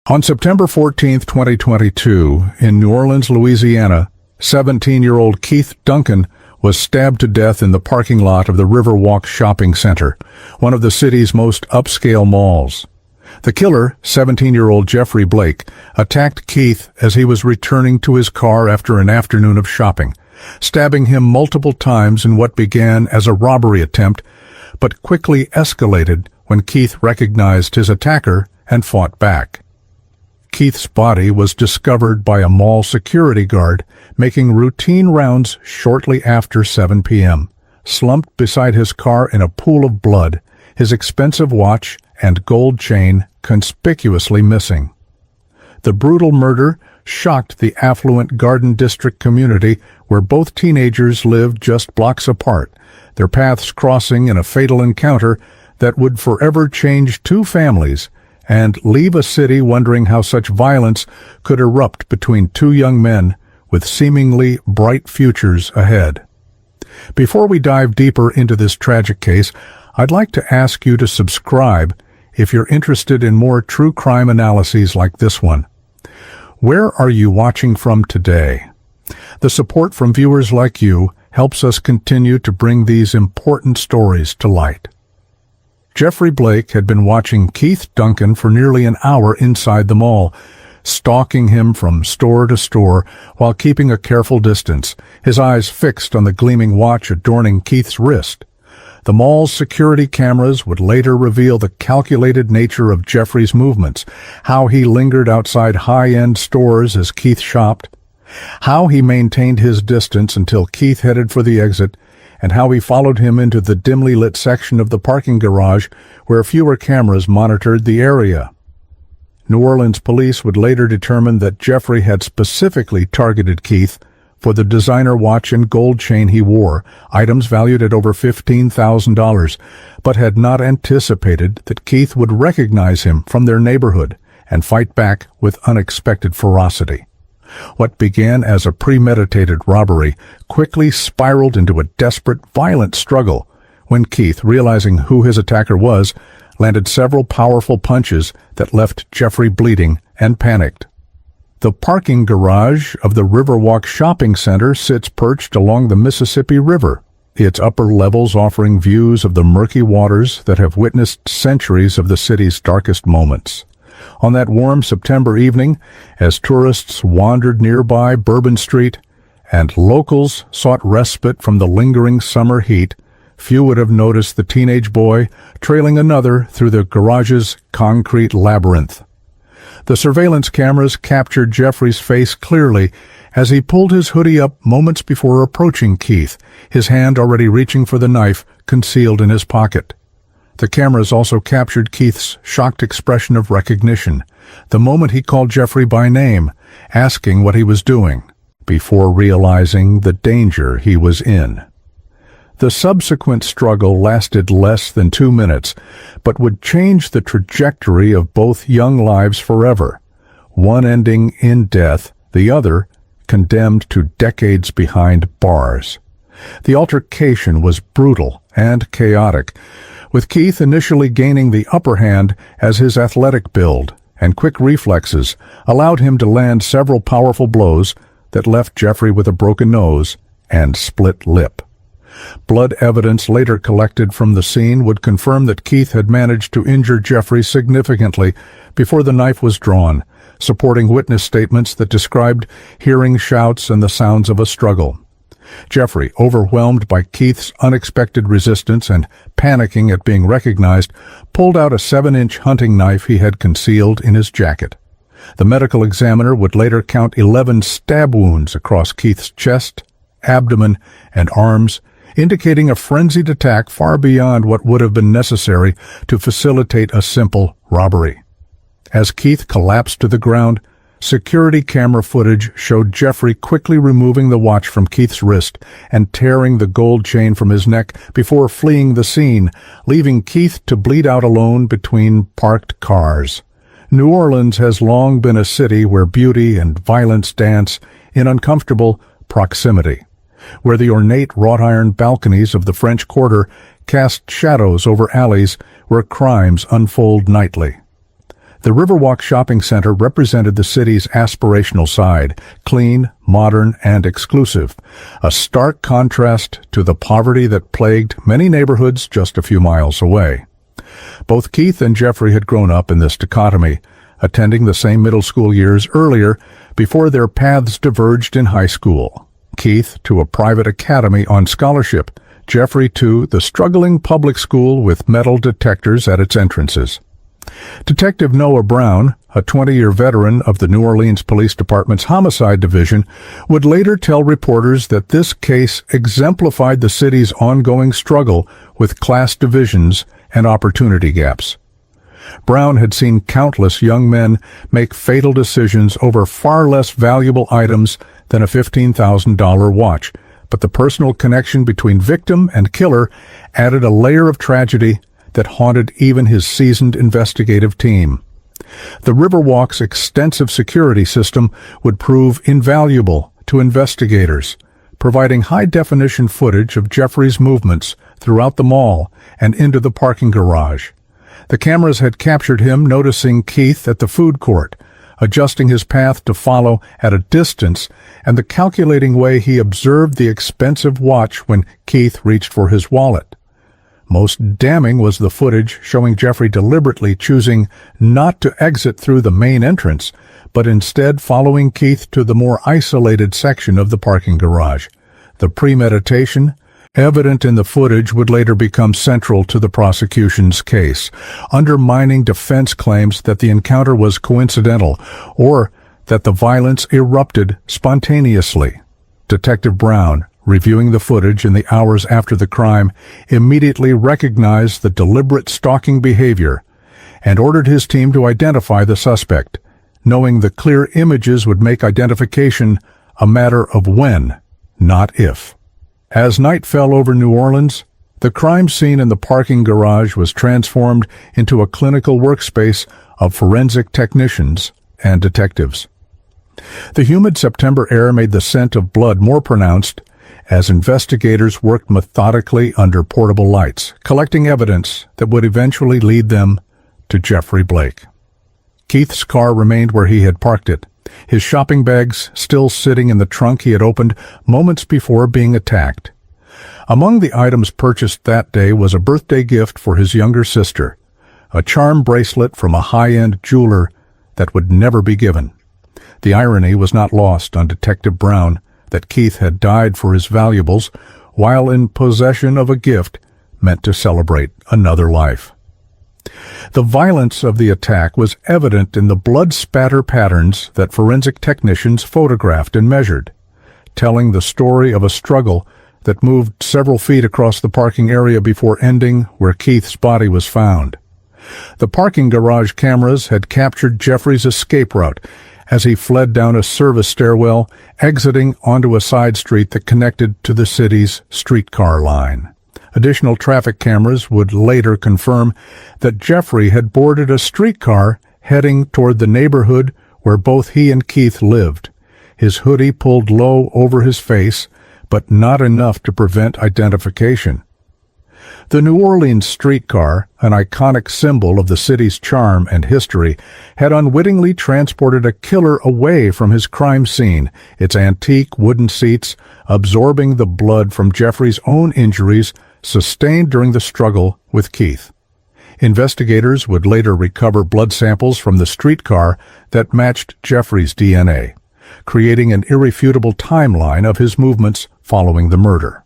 On September 14, 2022, in New Orleans, Louisiana, 17-year-old Keith Duncan was stabbed to death in the parking lot of the Riverwalk Shopping Center, one of the city's most upscale malls. The killer, 17-year-old Jeffrey Blake, attacked Keith as he was returning to his car after an afternoon of shopping, stabbing him multiple times in what began as a robbery attempt, but quickly escalated when Keith recognized his attacker and fought back. Keith's body was discovered by a mall security guard making routine rounds shortly after 7 p.m., slumped beside his car in a pool of blood, his expensive watch and gold chain conspicuously missing. The brutal murder shocked the affluent Garden District community where both teenagers lived just blocks apart, their paths crossing in a fatal encounter that would forever change two families and leave a city wondering how such violence could erupt between two young men with seemingly bright futures ahead. Before we dive deeper into this tragic case, I'd like to ask you to subscribe if you're interested in more true crime analyses like this one. Where are you watching from today? The support from viewers like you helps us continue to bring these important stories to light. Jeffrey Blake had been watching Keith Duncan for nearly an hour inside the mall, stalking him from store to store while keeping a careful distance, his eyes fixed on the gleaming watch adorning Keith's wrist. The mall's security cameras would later reveal the calculated nature of Jeffrey's movements, how he lingered outside high-end stores as Keith shopped, how he maintained his distance until Keith headed for the exit, and how he followed him into the dimly lit section of the parking garage where fewer cameras monitored the area. New Orleans police would later determine that Jeffrey had specifically targeted Keith for the designer watch and gold chain he wore, items valued at over $15,000, but had not anticipated that Keith would recognize him from their neighborhood and fight back with unexpected ferocity. What began as a premeditated robbery quickly spiraled into a desperate, violent struggle when Keith, realizing who his attacker was, landed several powerful punches that left Jeffrey bleeding and panicked. The parking garage of the Riverwalk Shopping Center sits perched along the Mississippi River, its upper levels offering views of the murky waters that have witnessed centuries of the city's darkest moments. On that warm September evening, as tourists wandered nearby Bourbon Street and locals sought respite from the lingering summer heat, few would have noticed the teenage boy trailing another through the garage's concrete labyrinth. The surveillance cameras captured Jeffrey's face clearly as he pulled his hoodie up moments before approaching Keith, his hand already reaching for the knife concealed in his pocket. The cameras also captured Keith's shocked expression of recognition, the moment he called Jeffrey by name, asking what he was doing, before realizing the danger he was in. The subsequent struggle lasted less than 2 minutes, but would change the trajectory of both young lives forever, one ending in death, the other condemned to decades behind bars. The altercation was brutal and chaotic, with Keith initially gaining the upper hand as his athletic build and quick reflexes allowed him to land several powerful blows that left Jeffrey with a broken nose and split lip. Blood evidence later collected from the scene would confirm that Keith had managed to injure Jeffrey significantly before the knife was drawn, supporting witness statements that described hearing shouts and the sounds of a struggle. Jeffrey, overwhelmed by Keith's unexpected resistance and panicking at being recognized, pulled out a 7-inch hunting knife he had concealed in his jacket. The medical examiner would later count 11 stab wounds across Keith's chest, abdomen, and arms, indicating a frenzied attack far beyond what would have been necessary to facilitate a simple robbery. As Keith collapsed to the ground, security camera footage showed Jeffrey quickly removing the watch from Keith's wrist and tearing the gold chain from his neck before fleeing the scene, leaving Keith to bleed out alone between parked cars. New Orleans has long been a city where beauty and violence dance in uncomfortable proximity, where the ornate wrought-iron balconies of the French Quarter cast shadows over alleys where crimes unfold nightly. The Riverwalk Shopping Center represented the city's aspirational side, clean, modern, and exclusive, a stark contrast to the poverty that plagued many neighborhoods just a few miles away. Both Keith and Jeffrey had grown up in this dichotomy, attending the same middle school years earlier before their paths diverged in high school. Keith to a private academy on scholarship, Jeffrey to the struggling public school with metal detectors at its entrances. Detective Noah Brown, a 20-year veteran of the New Orleans Police Department's Homicide Division, would later tell reporters that this case exemplified the city's ongoing struggle with class divisions and opportunity gaps. Brown had seen countless young men make fatal decisions over far less valuable items than a $15,000 watch, but the personal connection between victim and killer added a layer of tragedy that haunted even his seasoned investigative team. The Riverwalk's extensive security system would prove invaluable to investigators, providing high-definition footage of Jeffrey's movements throughout the mall and into the parking garage. The cameras had captured him noticing Keith at the food court, adjusting his path to follow at a distance, and the calculating way he observed the expensive watch when Keith reached for his wallet. Most damning was the footage showing Jeffrey deliberately choosing not to exit through the main entrance, but instead following Keith to the more isolated section of the parking garage. The premeditation, evident in the footage, would later become central to the prosecution's case, undermining defense claims that the encounter was coincidental or that the violence erupted spontaneously. Detective Brown, reviewing the footage in the hours after the crime, immediately recognized the deliberate stalking behavior and ordered his team to identify the suspect, knowing the clear images would make identification a matter of when, not if. As night fell over New Orleans, the crime scene in the parking garage was transformed into a clinical workspace of forensic technicians and detectives. The humid September air made the scent of blood more pronounced as investigators worked methodically under portable lights, collecting evidence that would eventually lead them to Jeffrey Blake. Keith's car remained where he had parked it, his shopping bags still sitting in the trunk he had opened moments before being attacked. Among the items purchased that day was a birthday gift for his younger sister, a charm bracelet from a high-end jeweler that would never be given. The irony was not lost on Detective Brown that Keith had died for his valuables while in possession of a gift meant to celebrate another life. The violence of the attack was evident in the blood spatter patterns that forensic technicians photographed and measured, telling the story of a struggle that moved several feet across the parking area before ending where Keith's body was found. The parking garage cameras had captured Jeffrey's escape route as he fled down a service stairwell, exiting onto a side street that connected to the city's streetcar line. Additional traffic cameras would later confirm that Jeffrey had boarded a streetcar heading toward the neighborhood where both he and Keith lived, his hoodie pulled low over his face, but not enough to prevent identification. The New Orleans streetcar, an iconic symbol of the city's charm and history, had unwittingly transported a killer away from his crime scene, its antique wooden seats absorbing the blood from Jeffrey's own injuries sustained during the struggle with Keith. Investigators would later recover blood samples from the streetcar that matched Jeffrey's DNA, creating an irrefutable timeline of his movements following the murder.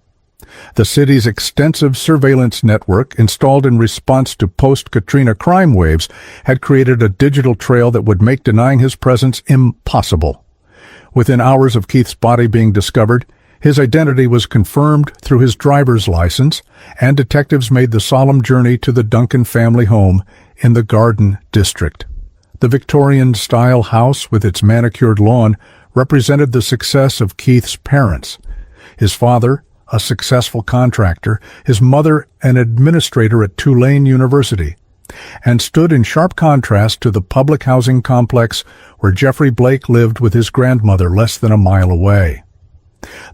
The city's extensive surveillance network, installed in response to post-Katrina crime waves, had created a digital trail that would make denying his presence impossible. Within hours of Keith's body being discovered, his identity was confirmed through his driver's license, and detectives made the solemn journey to the Duncan family home in the Garden District. The Victorian-style house with its manicured lawn represented the success of Keith's parents. His father, a successful contractor, his mother an administrator at Tulane University, and stood in sharp contrast to the public housing complex where Jeffrey Blake lived with his grandmother less than a mile away.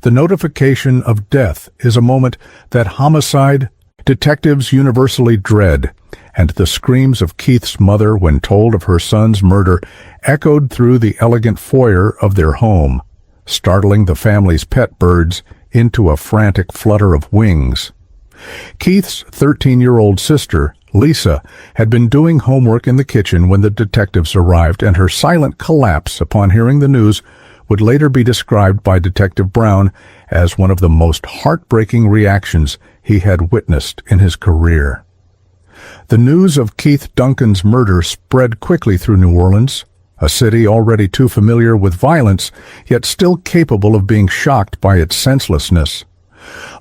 The notification of death is a moment that homicide detectives universally dread, and the screams of Keith's mother when told of her son's murder echoed through the elegant foyer of their home, startling the family's pet birds into a frantic flutter of wings. Keith's 13-year-old sister, Lisa, had been doing homework in the kitchen when the detectives arrived, and her silent collapse upon hearing the news would later be described by Detective Brown as one of the most heartbreaking reactions he had witnessed in his career. The news of Keith Duncan's murder spread quickly through New Orleans, a city already too familiar with violence, yet still capable of being shocked by its senselessness.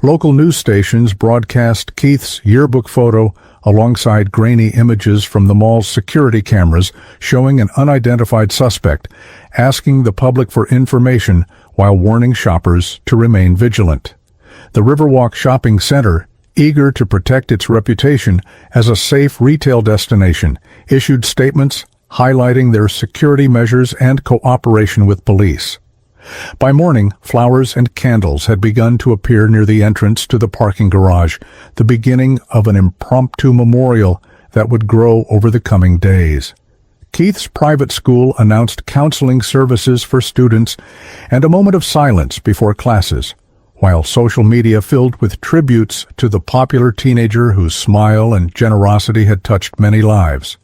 Local news stations broadcast Keith's yearbook photo alongside grainy images from the mall's security cameras showing an unidentified suspect, asking the public for information while warning shoppers to remain vigilant. The Riverwalk Shopping Center, eager to protect its reputation as a safe retail destination, issued statements highlighting their security measures and cooperation with police. By morning, flowers and candles had begun to appear near the entrance to the parking garage, the beginning of an impromptu memorial that would grow over the coming days. Keith's private school announced counseling services for students and a moment of silence before classes, while social media filled with tributes to the popular teenager whose smile and generosity had touched many lives.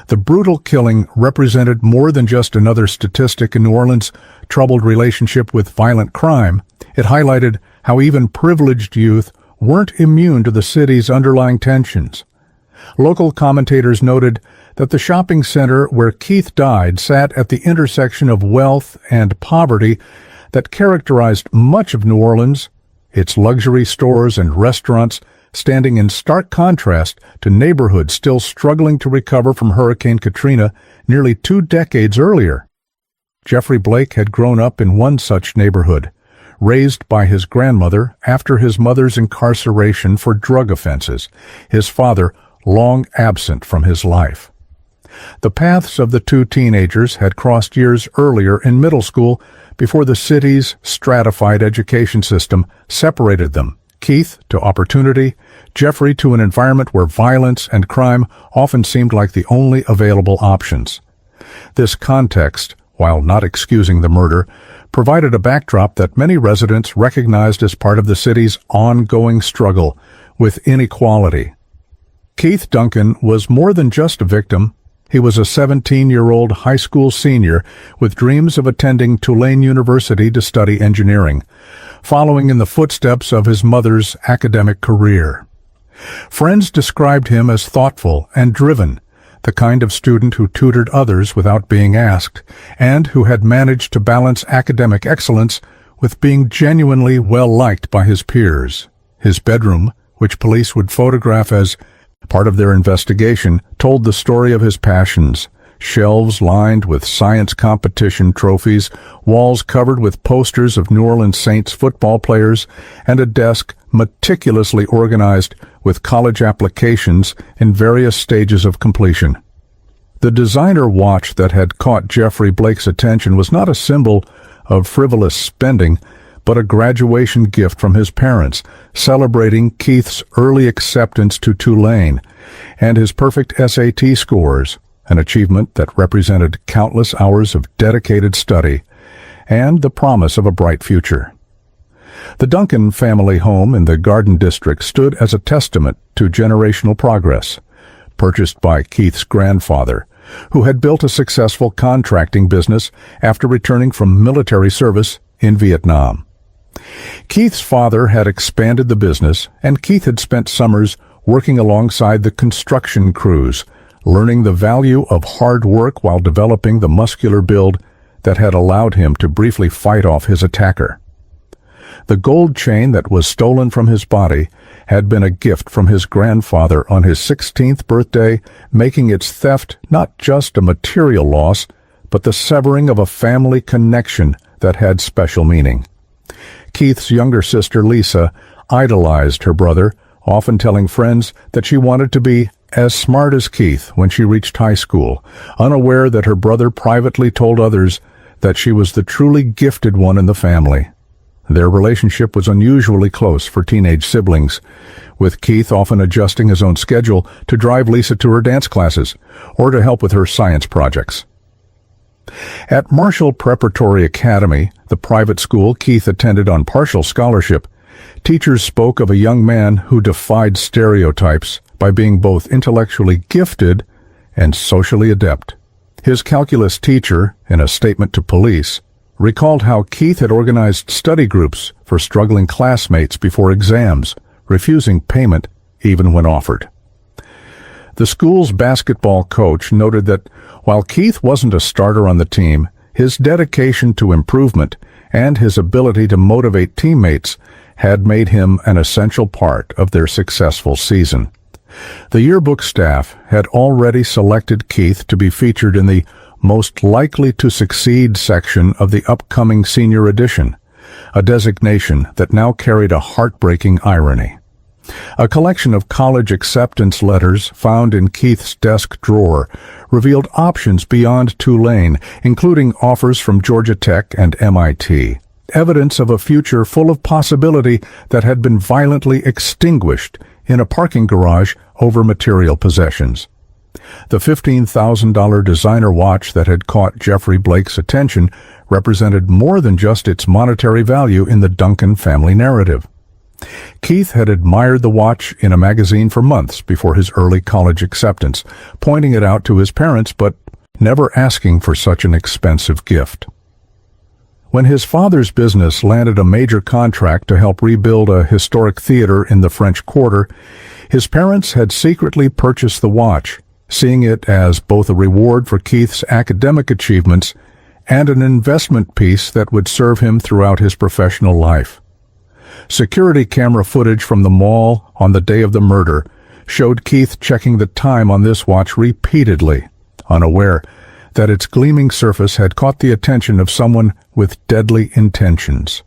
The brutal killing represented more than just another statistic in New Orleans' troubled relationship with violent crime. It highlighted how even privileged youth weren't immune to the city's underlying tensions. Local commentators noted that the shopping center where Keith died sat at the intersection of wealth and poverty that characterized much of New Orleans, its luxury stores and restaurants standing in stark contrast to neighborhoods still struggling to recover from Hurricane Katrina nearly 2 decades earlier. Jeffrey Blake had grown up in one such neighborhood, raised by his grandmother after his mother's incarceration for drug offenses, his father long absent from his life. The paths of the two teenagers had crossed years earlier in middle school before the city's stratified education system separated them. Keith to opportunity, Jeffrey to an environment where violence and crime often seemed like the only available options. This context, while not excusing the murder, provided a backdrop that many residents recognized as part of the city's ongoing struggle with inequality. Keith Duncan was more than just a victim. He was a 17-year-old high school senior with dreams of attending Tulane University to study engineering, following in the footsteps of his mother's academic career. Friends described him as thoughtful and driven, the kind of student who tutored others without being asked, and who had managed to balance academic excellence with being genuinely well-liked by his peers. His bedroom, which police would photograph as part of their investigation, told the story of his passions. Shelves lined with science competition trophies, walls covered with posters of New Orleans Saints football players, and a desk meticulously organized with college applications in various stages of completion. The designer watch that had caught Jeffrey Blake's attention was not a symbol of frivolous spending, but a graduation gift from his parents, celebrating Keith's early acceptance to Tulane and his perfect SAT scores, an achievement that represented countless hours of dedicated study and the promise of a bright future. The Duncan family home in the Garden District stood as a testament to generational progress, purchased by Keith's grandfather, who had built a successful contracting business after returning from military service in Vietnam. Keith's father had expanded the business, and Keith had spent summers working alongside the construction crews, learning the value of hard work while developing the muscular build that had allowed him to briefly fight off his attacker. The gold chain that was stolen from his body had been a gift from his grandfather on his 16th birthday, making its theft not just a material loss, but the severing of a family connection that had special meaning. Keith's younger sister, Lisa, idolized her brother, often telling friends that she wanted to be as smart as Keith when she reached high school, unaware that her brother privately told others that she was the truly gifted one in the family. Their relationship was unusually close for teenage siblings, with Keith often adjusting his own schedule to drive Lisa to her dance classes or to help with her science projects. At Marshall Preparatory Academy, the private school Keith attended on partial scholarship, teachers spoke of a young man who defied stereotypes by being both intellectually gifted and socially adept. His calculus teacher, in a statement to police, recalled how Keith had organized study groups for struggling classmates before exams, refusing payment even when offered. The school's basketball coach noted that while Keith wasn't a starter on the team, his dedication to improvement and his ability to motivate teammates had made him an essential part of their successful season. The yearbook staff had already selected Keith to be featured in the Most Likely to Succeed section of the upcoming senior edition, a designation that now carried a heartbreaking irony. A collection of college acceptance letters found in Keith's desk drawer revealed options beyond Tulane, including offers from Georgia Tech and MIT, evidence of a future full of possibility that had been violently extinguished in a parking garage over material possessions. The $15,000 designer watch that had caught Jeffrey Blake's attention represented more than just its monetary value in the Duncan family narrative. Keith had admired the watch in a magazine for months before his early college acceptance, pointing it out to his parents but never asking for such an expensive gift. When his father's business landed a major contract to help rebuild a historic theater in the French Quarter, his parents had secretly purchased the watch, seeing it as both a reward for Keith's academic achievements and an investment piece that would serve him throughout his professional life. Security camera footage from the mall on the day of the murder showed Keith checking the time on this watch repeatedly, unaware that its gleaming surface had caught the attention of someone with deadly intentions.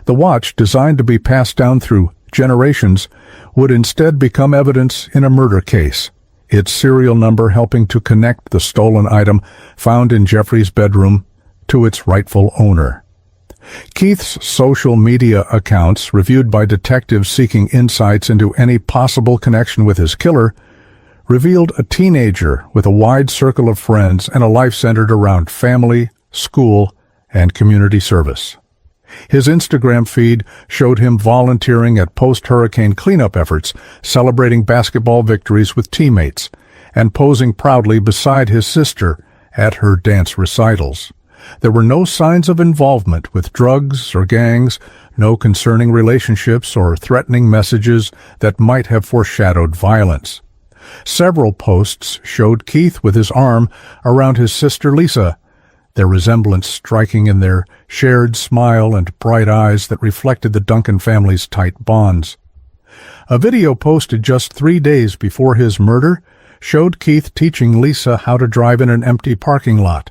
The watch, designed to be passed down through generations, would instead become evidence in a murder case, its serial number helping to connect the stolen item found in Jeffrey's bedroom to its rightful owner. Keith's social media accounts, reviewed by detectives seeking insights into any possible connection with his killer, revealed a teenager with a wide circle of friends and a life centered around family, school, and community service. His Instagram feed showed him volunteering at post-hurricane cleanup efforts, celebrating basketball victories with teammates, and posing proudly beside his sister at her dance recitals. There were no signs of involvement with drugs or gangs, no concerning relationships or threatening messages that might have foreshadowed violence. Several posts showed Keith with his arm around his sister Lisa, their resemblance striking in their shared smile and bright eyes that reflected the Duncan family's tight bonds. A video posted just 3 days before his murder showed Keith teaching Lisa how to drive in an empty parking lot,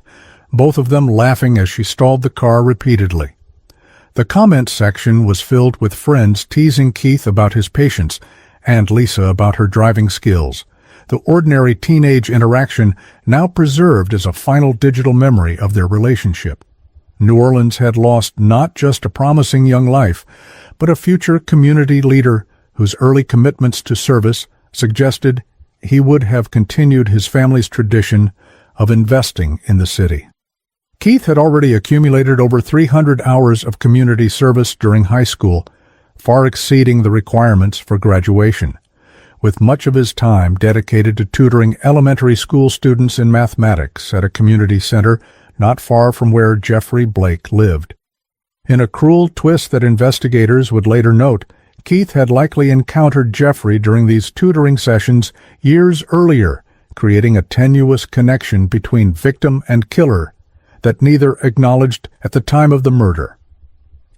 both of them laughing as she stalled the car repeatedly. The comment section was filled with friends teasing Keith about his patience and Lisa about her driving skills, the ordinary teenage interaction now preserved as a final digital memory of their relationship. New Orleans had lost not just a promising young life, but a future community leader whose early commitments to service suggested he would have continued his family's tradition of investing in the city. Keith had already accumulated over 300 hours of community service during high school, far exceeding the requirements for graduation, with much of his time dedicated to tutoring elementary school students in mathematics at a community center not far from where Jeffrey Blake lived. In a cruel twist that investigators would later note, Keith had likely encountered Jeffrey during these tutoring sessions years earlier, creating a tenuous connection between victim and killer that neither acknowledged at the time of the murder.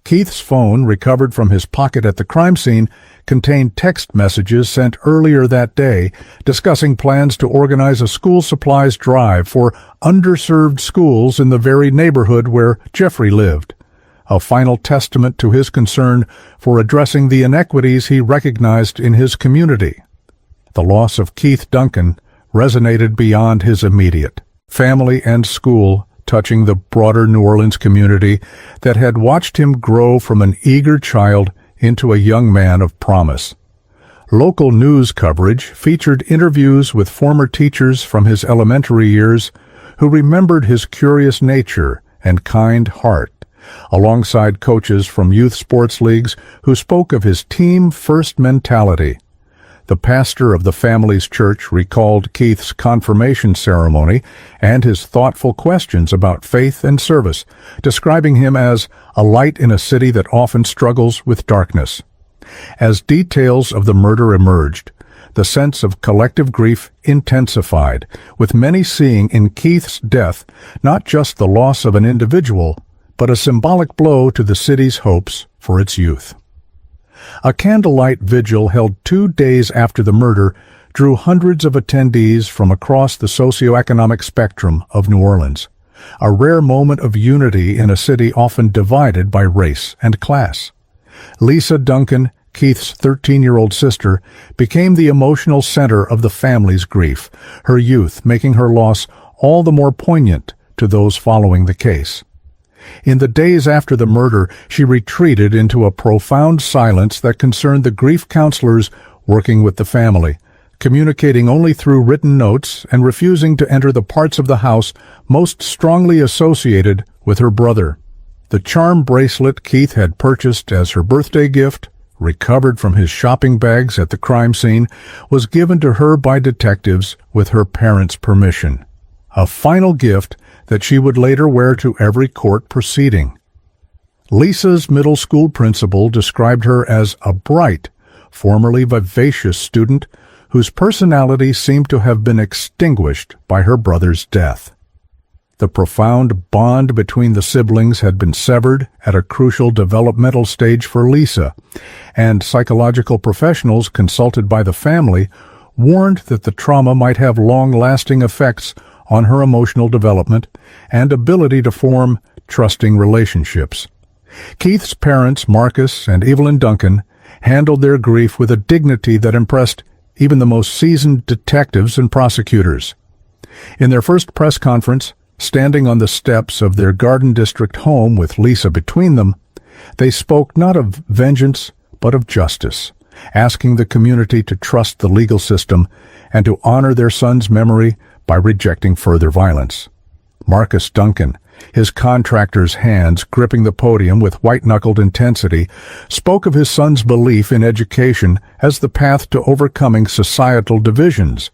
Keith's phone, recovered from his pocket at the crime scene, contained text messages sent earlier that day discussing plans to organize a school supplies drive for underserved schools in the very neighborhood where Jeffrey lived, a final testament to his concern for addressing the inequities he recognized in his community. The loss of Keith Duncan resonated beyond his immediate family and school touching the broader New Orleans community that had watched him grow from an eager child into a young man of promise. Local news coverage featured interviews with former teachers from his elementary years who remembered his curious nature and kind heart, alongside coaches from youth sports leagues who spoke of his team-first mentality. The pastor of the family's church recalled Keith's confirmation ceremony and his thoughtful questions about faith and service, describing him as a light in a city that often struggles with darkness. As details of the murder emerged, the sense of collective grief intensified, with many seeing in Keith's death not just the loss of an individual, but a symbolic blow to the city's hopes for its youth. A candlelight vigil held 2 days after the murder drew hundreds of attendees from across the socioeconomic spectrum of New Orleans, a rare moment of unity in a city often divided by race and class. Lisa Duncan, Keith's 13-year-old sister, became the emotional center of the family's grief, her youth making her loss all the more poignant to those following the case. In the days after the murder, she retreated into a profound silence that concerned the grief counselors working with the family, communicating only through written notes and refusing to enter the parts of the house most strongly associated with her brother. The charm bracelet Keith had purchased as her birthday gift, recovered from his shopping bags at the crime scene, was given to her by detectives with her parents' permission. A final gift that she would later wear to every court proceeding. Lisa's middle school principal described her as a bright, formerly vivacious student whose personality seemed to have been extinguished by her brother's death. The profound bond between the siblings had been severed at a crucial developmental stage for Lisa, and psychological professionals consulted by the family warned that the trauma might have long-lasting effects on her emotional development and ability to form trusting relationships. Keith's parents, Marcus and Evelyn Duncan, handled their grief with a dignity that impressed even the most seasoned detectives and prosecutors. In their first press conference, standing on the steps of their Garden District home with Lisa between them, they spoke not of vengeance but of justice, asking the community to trust the legal system and to honor their son's memory by rejecting further violence. Marcus Duncan, his contractor's hands gripping the podium with white-knuckled intensity, spoke of his son's belief in education as the path to overcoming societal divisions,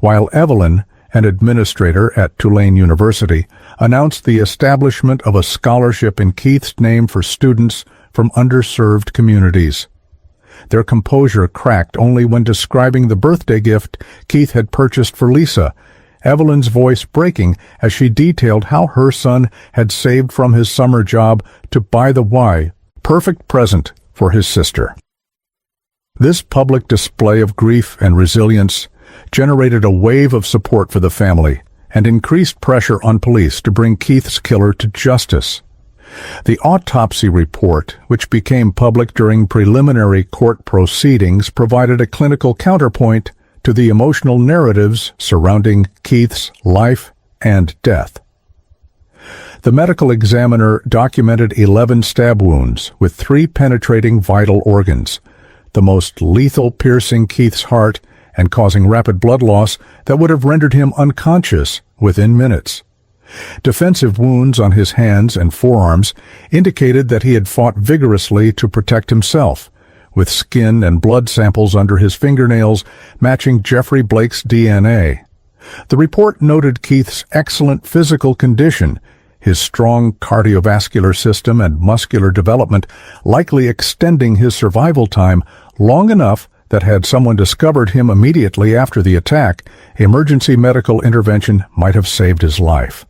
while Evelyn, an administrator at Tulane University, announced the establishment of a scholarship in Keith's name for students from underserved communities. Their composure cracked only when describing the birthday gift Keith had purchased for Lisa, Evelyn's voice breaking as she detailed how her son had saved from his summer job to buy the perfect present for his sister. This public display of grief and resilience generated a wave of support for the family and increased pressure on police to bring Keith's killer to justice. The autopsy report, which became public during preliminary court proceedings, provided a clinical counterpoint to the emotional narratives surrounding Keith's life and death. The medical examiner documented 11 stab wounds with 3 penetrating vital organs, the most lethal piercing Keith's heart and causing rapid blood loss that would have rendered him unconscious within minutes. Defensive wounds on his hands and forearms indicated that he had fought vigorously to protect himself, with skin and blood samples under his fingernails matching Jeffrey Blake's DNA. The report noted Keith's excellent physical condition, his strong cardiovascular system and muscular development likely extending his survival time long enough that had someone discovered him immediately after the attack, emergency medical intervention might have saved his life.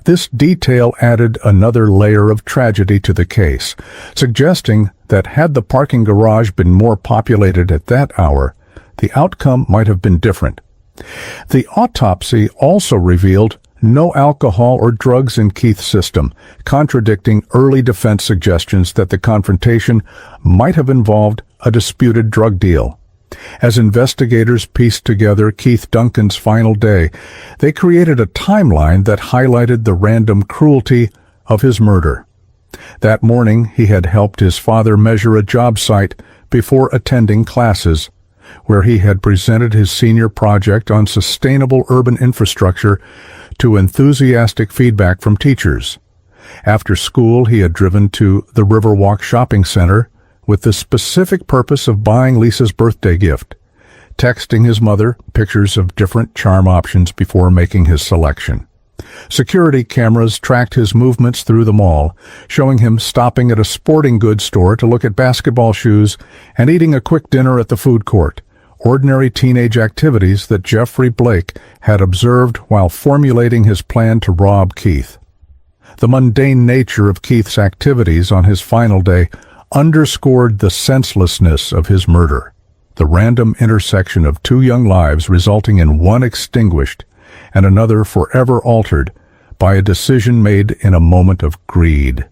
This detail added another layer of tragedy to the case, suggesting that had the parking garage been more populated at that hour, the outcome might have been different. The autopsy also revealed no alcohol or drugs in Keith's system, contradicting early defense suggestions that the confrontation might have involved a disputed drug deal. As investigators pieced together Keith Duncan's final day, they created a timeline that highlighted the random cruelty of his murder. That morning, he had helped his father measure a job site before attending classes, where he had presented his senior project on sustainable urban infrastructure to enthusiastic feedback from teachers. After school, he had driven to the Riverwalk Shopping Center with the specific purpose of buying Lisa's birthday gift, texting his mother pictures of different charm options before making his selection. Security cameras tracked his movements through the mall, showing him stopping at a sporting goods store to look at basketball shoes and eating a quick dinner at the food court, ordinary teenage activities that Jeffrey Blake had observed while formulating his plan to rob Keith. The mundane nature of Keith's activities on his final day underscored the senselessness of his murder, the random intersection of two young lives resulting in one extinguished and another forever altered by a decision made in a moment of greed.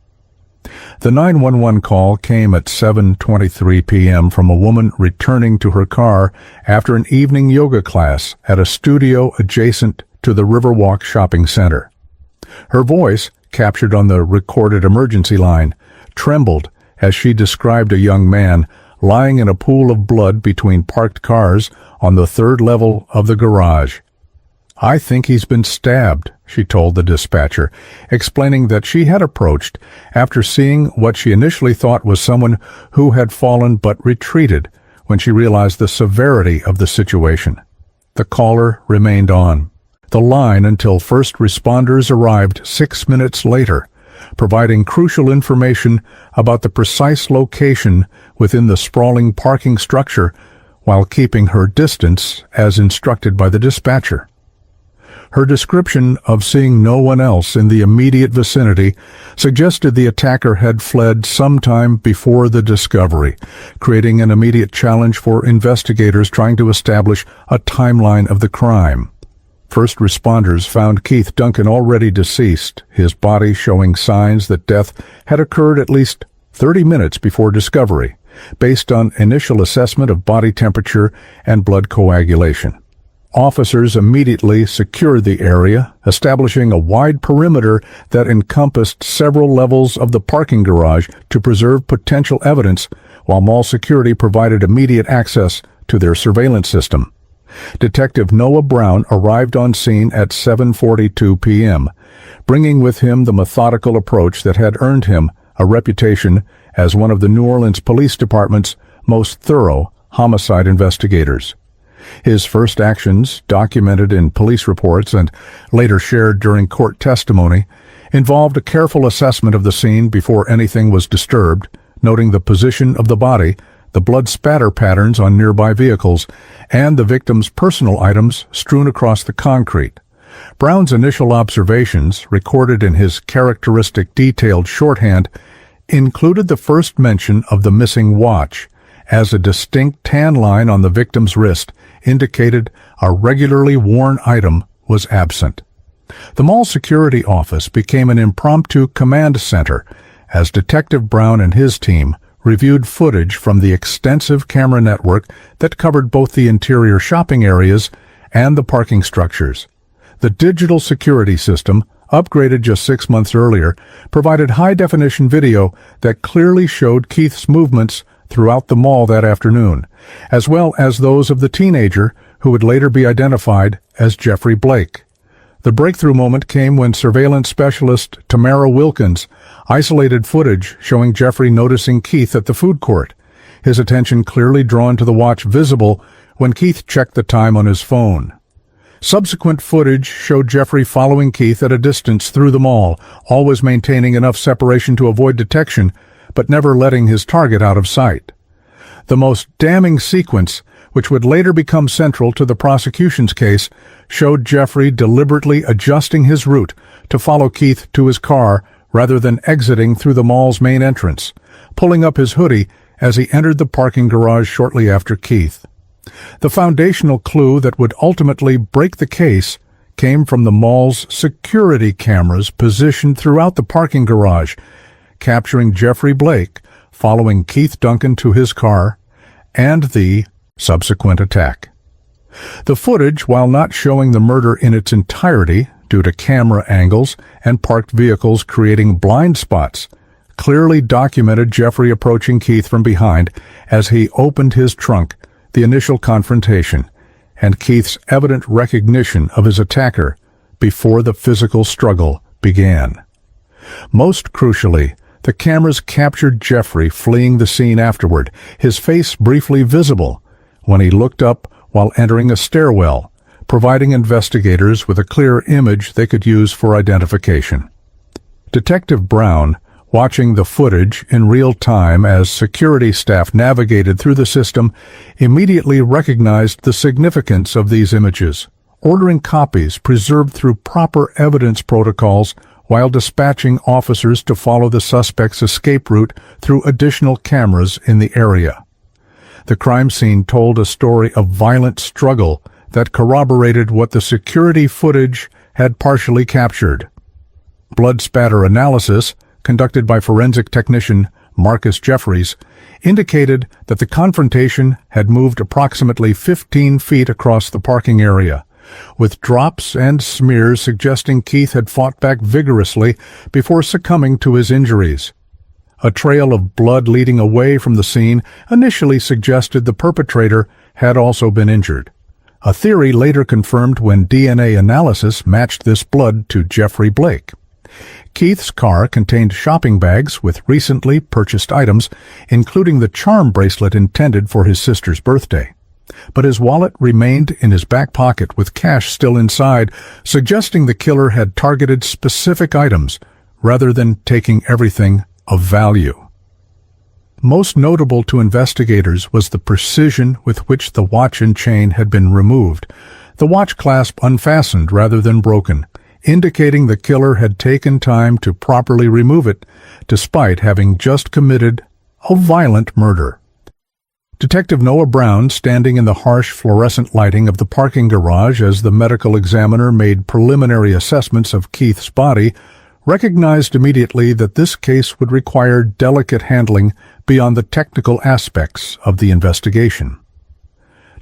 The 911 call came at 7:23 p.m. from a woman returning to her car after an evening yoga class at a studio adjacent to the Riverwalk Shopping Center. Her voice, captured on the recorded emergency line, trembled as she described a young man lying in a pool of blood between parked cars on the third level of the garage. "I think he's been stabbed," she told the dispatcher, explaining that she had approached after seeing what she initially thought was someone who had fallen but retreated when she realized the severity of the situation. The caller remained on the line until first responders arrived 6 minutes later, providing crucial information about the precise location within the sprawling parking structure while keeping her distance as instructed by the dispatcher. Her description of seeing no one else in the immediate vicinity suggested the attacker had fled sometime before the discovery, creating an immediate challenge for investigators trying to establish a timeline of the crime. First responders found Keith Duncan already deceased, his body showing signs that death had occurred at least 30 minutes before discovery, based on initial assessment of body temperature and blood coagulation. Officers immediately secured the area, establishing a wide perimeter that encompassed several levels of the parking garage to preserve potential evidence, while mall security provided immediate access to their surveillance system. Detective Noah Brown arrived on scene at 7:42 p.m., bringing with him the methodical approach that had earned him a reputation as one of the New Orleans Police Department's most thorough homicide investigators. His first actions, documented in police reports and later shared during court testimony, involved a careful assessment of the scene before anything was disturbed, noting the position of the body, the blood spatter patterns on nearby vehicles, and the victim's personal items strewn across the concrete. Brown's initial observations, recorded in his characteristic detailed shorthand, included the first mention of the missing watch, as a distinct tan line on the victim's wrist indicated a regularly worn item was absent. The mall security office became an impromptu command center as Detective Brown and his team reviewed footage from the extensive camera network that covered both the interior shopping areas and the parking structures. The digital security system, upgraded just 6 months earlier, provided high-definition video that clearly showed Keith's movements throughout the mall that afternoon, as well as those of the teenager who would later be identified as Jeffrey Blake. The breakthrough moment came when surveillance specialist Tamara Wilkins isolated footage showing Jeffrey noticing Keith at the food court, his attention clearly drawn to the watch visible when Keith checked the time on his phone. Subsequent footage showed Jeffrey following Keith at a distance through the mall, always maintaining enough separation to avoid detection, but never letting his target out of sight. The most damning sequence, which would later become central to the prosecution's case, showed Jeffrey deliberately adjusting his route to follow Keith to his car rather than exiting through the mall's main entrance, pulling up his hoodie as he entered the parking garage shortly after Keith. The foundational clue that would ultimately break the case came from the mall's security cameras positioned throughout the parking garage, capturing Jeffrey Blake following Keith Duncan to his car, and the subsequent attack. The footage, while not showing the murder in its entirety due to camera angles and parked vehicles creating blind spots, clearly documented Jeffrey approaching Keith from behind as he opened his trunk, the initial confrontation, and Keith's evident recognition of his attacker before the physical struggle began. Most crucially, the cameras captured Jeffrey fleeing the scene afterward, his face briefly visible when he looked up while entering a stairwell, providing investigators with a clear image they could use for identification. Detective Brown, watching the footage in real time as security staff navigated through the system, immediately recognized the significance of these images, ordering copies preserved through proper evidence protocols while dispatching officers to follow the suspect's escape route through additional cameras in the area. The crime scene told a story of violent struggle that corroborated what the security footage had partially captured. Blood spatter analysis, conducted by forensic technician Marcus Jeffries, indicated that the confrontation had moved approximately 15 feet across the parking area, with drops and smears suggesting Keith had fought back vigorously before succumbing to his injuries. A trail of blood leading away from the scene initially suggested the perpetrator had also been injured. A theory later confirmed when DNA analysis matched this blood to Jeffrey Blake. Keith's car contained shopping bags with recently purchased items, including the charm bracelet intended for his sister's birthday. But his wallet remained in his back pocket with cash still inside, suggesting the killer had targeted specific items rather than taking everything of value. Most notable to investigators was the precision with which the watch and chain had been removed, the watch clasp unfastened rather than broken, indicating the killer had taken time to properly remove it, despite having just committed a violent murder. Detective Noah Brown, standing in the harsh fluorescent lighting of the parking garage as the medical examiner made preliminary assessments of Keith's body, recognized immediately that this case would require delicate handling beyond the technical aspects of the investigation.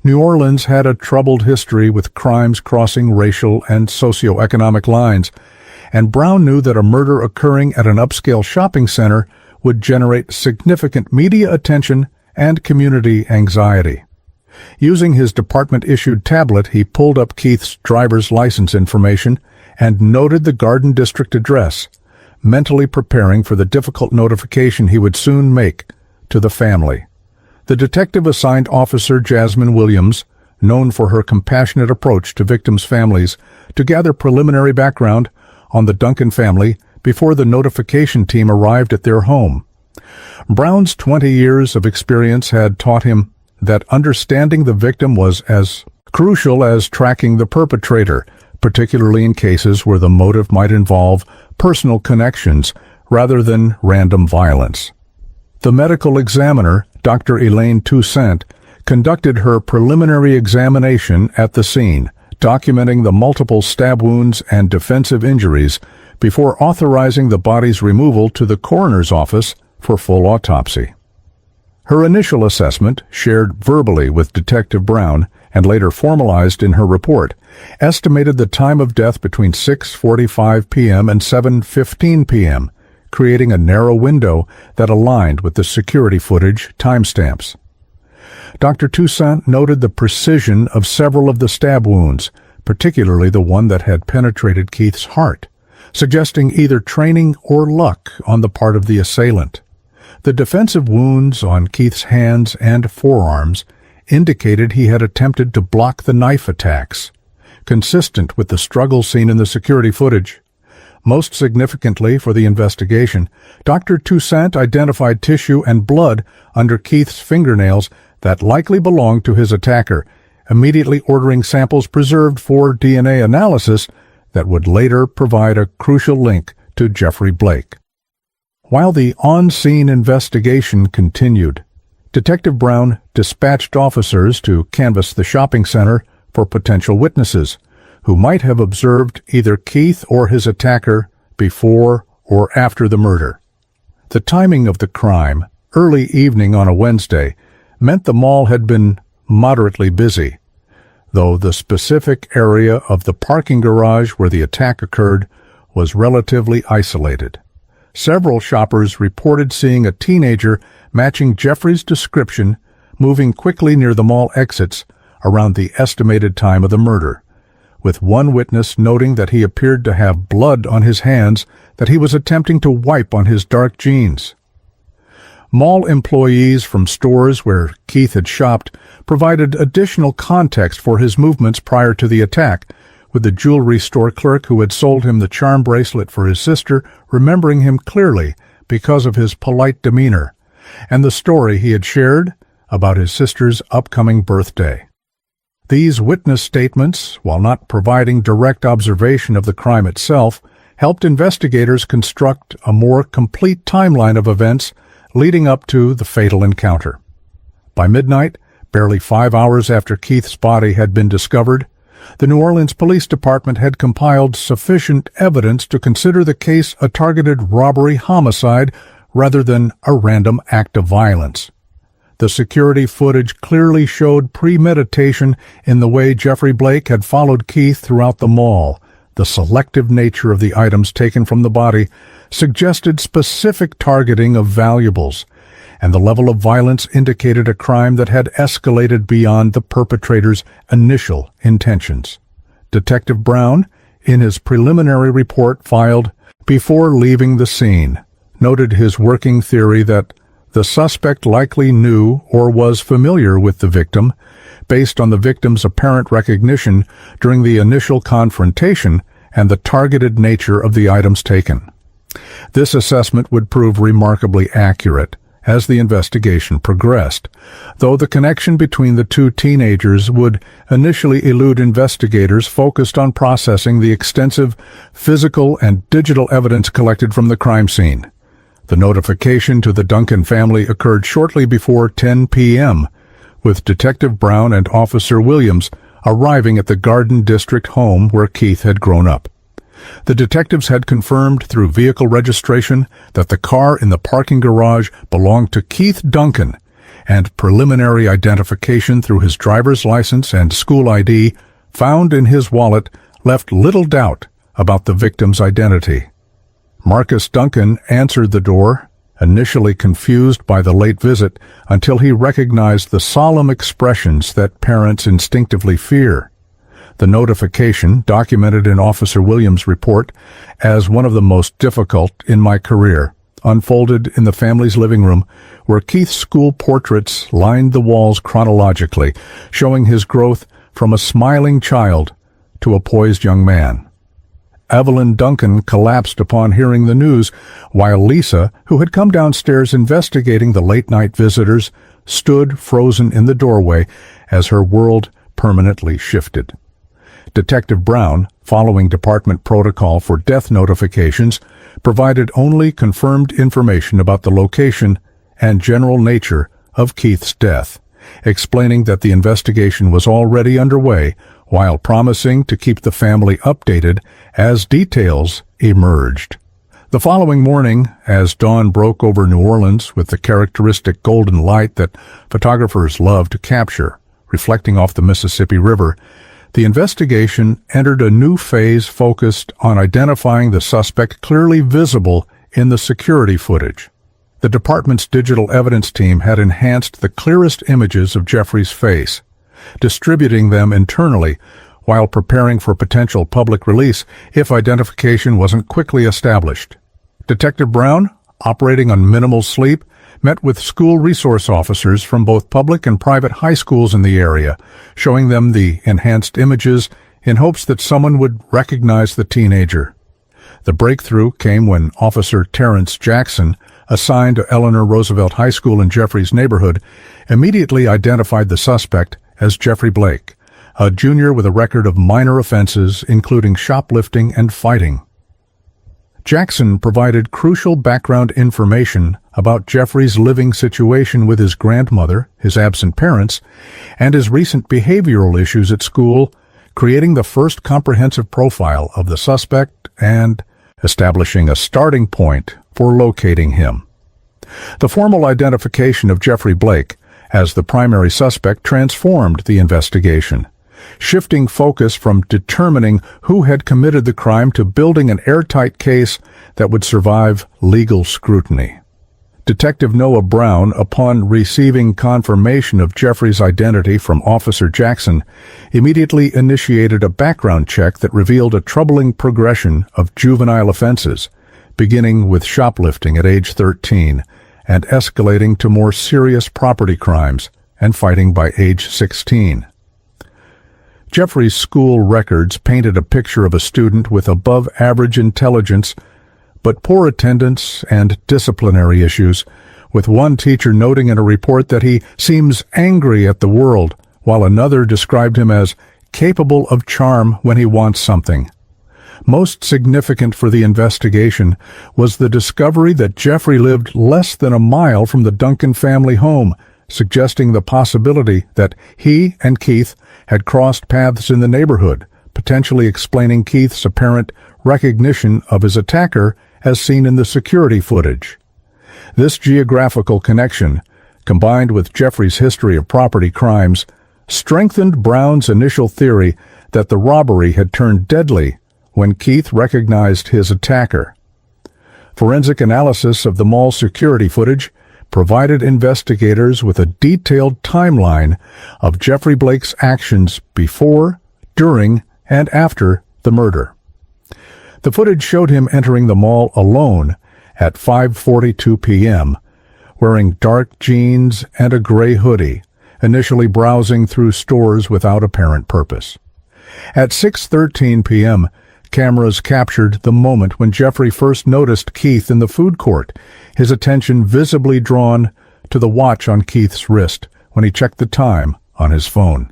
New Orleans had a troubled history with crimes crossing racial and socioeconomic lines, and Brown knew that a murder occurring at an upscale shopping center would generate significant media attention and community anxiety. Using his department-issued tablet, he pulled up Keith's driver's license information and noted the Garden District address, mentally preparing for the difficult notification he would soon make to the family. The detective assigned Officer Jasmine Williams, known for her compassionate approach to victims' families, to gather preliminary background on the Duncan family before the notification team arrived at their home. Brown's 20 years of experience had taught him that understanding the victim was as crucial as tracking the perpetrator, particularly in cases where the motive might involve personal connections rather than random violence. The medical examiner, Dr. Elaine Toussaint, conducted her preliminary examination at the scene, documenting the multiple stab wounds and defensive injuries before authorizing the body's removal to the coroner's office for full autopsy. Her initial assessment, shared verbally with Detective Brown and later formalized in her report, estimated the time of death between 6:45 p.m. and 7:15 p.m., creating a narrow window that aligned with the security footage timestamps. Dr. Toussaint noted the precision of several of the stab wounds, particularly the one that had penetrated Keith's heart, suggesting either training or luck on the part of the assailant. The defensive wounds on Keith's hands and forearms indicated he had attempted to block the knife attacks, consistent with the struggle seen in the security footage. Most significantly for the investigation, Dr. Toussaint identified tissue and blood under Keith's fingernails that likely belonged to his attacker, immediately ordering samples preserved for DNA analysis that would later provide a crucial link to Jeffrey Blake. While the on-scene investigation continued, Detective Brown dispatched officers to canvass the shopping center for potential witnesses who might have observed either Keith or his attacker before or after the murder. The timing of the crime, early evening on a Wednesday, meant the mall had been moderately busy, though the specific area of the parking garage where the attack occurred was relatively isolated. Several shoppers reported seeing a teenager matching Jeffrey's description moving quickly near the mall exits around the estimated time of the murder, with one witness noting that he appeared to have blood on his hands that he was attempting to wipe on his dark jeans. Mall employees from stores where Keith had shopped provided additional context for his movements prior to the attack, with the jewelry store clerk who had sold him the charm bracelet for his sister remembering him clearly because of his polite demeanor, and the story he had shared about his sister's upcoming birthday. These witness statements, while not providing direct observation of the crime itself, helped investigators construct a more complete timeline of events leading up to the fatal encounter. By midnight, barely 5 hours after Keith's body had been discovered, the New Orleans Police Department had compiled sufficient evidence to consider the case a targeted robbery-homicide rather than a random act of violence. The security footage clearly showed premeditation in the way Jeffrey Blake had followed Keith throughout the mall. The selective nature of the items taken from the body suggested specific targeting of valuables, and the level of violence indicated a crime that had escalated beyond the perpetrator's initial intentions. Detective Brown, in his preliminary report filed before leaving the scene, noted his working theory that the suspect likely knew or was familiar with the victim based on the victim's apparent recognition during the initial confrontation and the targeted nature of the items taken. This assessment would prove remarkably accurate as the investigation progressed, though the connection between the two teenagers would initially elude investigators focused on processing the extensive physical and digital evidence collected from the crime scene. The notification to the Duncan family occurred shortly before 10 p.m., with Detective Brown and Officer Williams arriving at the Garden District home where Keith had grown up. The detectives had confirmed through vehicle registration that the car in the parking garage belonged to Keith Duncan, and preliminary identification through his driver's license and school ID found in his wallet left little doubt about the victim's identity. Marcus Duncan answered the door, initially confused by the late visit until he recognized the solemn expressions that parents instinctively fear. The notification, documented in Officer Williams' report as one of the most difficult in my career, unfolded in the family's living room, where Keith's school portraits lined the walls chronologically, showing his growth from a smiling child to a poised young man. Evelyn Duncan collapsed upon hearing the news, while Lisa, who had come downstairs investigating the late-night visitors, stood frozen in the doorway as her world permanently shifted. Detective Brown, following department protocol for death notifications, provided only confirmed information about the location and general nature of Keith's death, explaining that the investigation was already underway while promising to keep the family updated as details emerged. The following morning, as dawn broke over New Orleans with the characteristic golden light that photographers love to capture, reflecting off the Mississippi River, the investigation entered a new phase focused on identifying the suspect clearly visible in the security footage. The department's digital evidence team had enhanced the clearest images of Jeffrey's face, distributing them internally while preparing for potential public release if identification wasn't quickly established. Detective Brown, operating on minimal sleep, met with school resource officers from both public and private high schools in the area, showing them the enhanced images in hopes that someone would recognize the teenager. The breakthrough came when Officer Terrence Jackson, assigned to Eleanor Roosevelt High School in Jeffrey's neighborhood, immediately identified the suspect as Jeffrey Blake, a junior with a record of minor offenses including shoplifting and fighting. Jackson provided crucial background information about Jeffrey's living situation with his grandmother, his absent parents, and his recent behavioral issues at school, creating the first comprehensive profile of the suspect and establishing a starting point for locating him. The formal identification of Jeffrey Blake as the primary suspect transformed the investigation, shifting focus from determining who had committed the crime to building an airtight case that would survive legal scrutiny. Detective Noah Brown, upon receiving confirmation of Jeffrey's identity from Officer Jackson, immediately initiated a background check that revealed a troubling progression of juvenile offenses, beginning with shoplifting at age 13 and escalating to more serious property crimes and fighting by age 16. Jeffrey's school records painted a picture of a student with above-average intelligence but poor attendance and disciplinary issues, with one teacher noting in a report that he seems angry at the world, while another described him as capable of charm when he wants something. Most significant for the investigation was the discovery that Jeffrey lived less than a mile from the Duncan family home, suggesting the possibility that he and Keith had crossed paths in the neighborhood, potentially explaining Keith's apparent recognition of his attacker as seen in the security footage. This geographical connection, combined with Jeffrey's history of property crimes, strengthened Brown's initial theory that the robbery had turned deadly when Keith recognized his attacker. Forensic analysis of the mall security footage provided investigators with a detailed timeline of Jeffrey Blake's actions before, during, and after the murder. The footage showed him entering the mall alone at 5:42 p.m., wearing dark jeans and a gray hoodie, initially browsing through stores without apparent purpose. At 6:13 p.m., cameras captured the moment when Jeffrey first noticed Keith in the food court, his attention visibly drawn to the watch on Keith's wrist when he checked the time on his phone.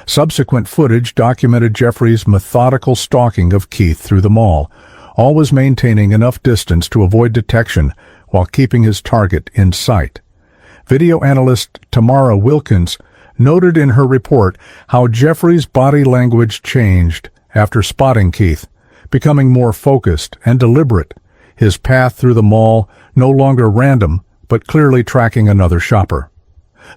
Subsequent footage documented Jeffrey's methodical stalking of Keith through the mall, always maintaining enough distance to avoid detection while keeping his target in sight. Video analyst Tamara Wilkins noted in her report how Jeffrey's body language changed after spotting Keith, becoming more focused and deliberate, his path through the mall no longer random but clearly tracking another shopper.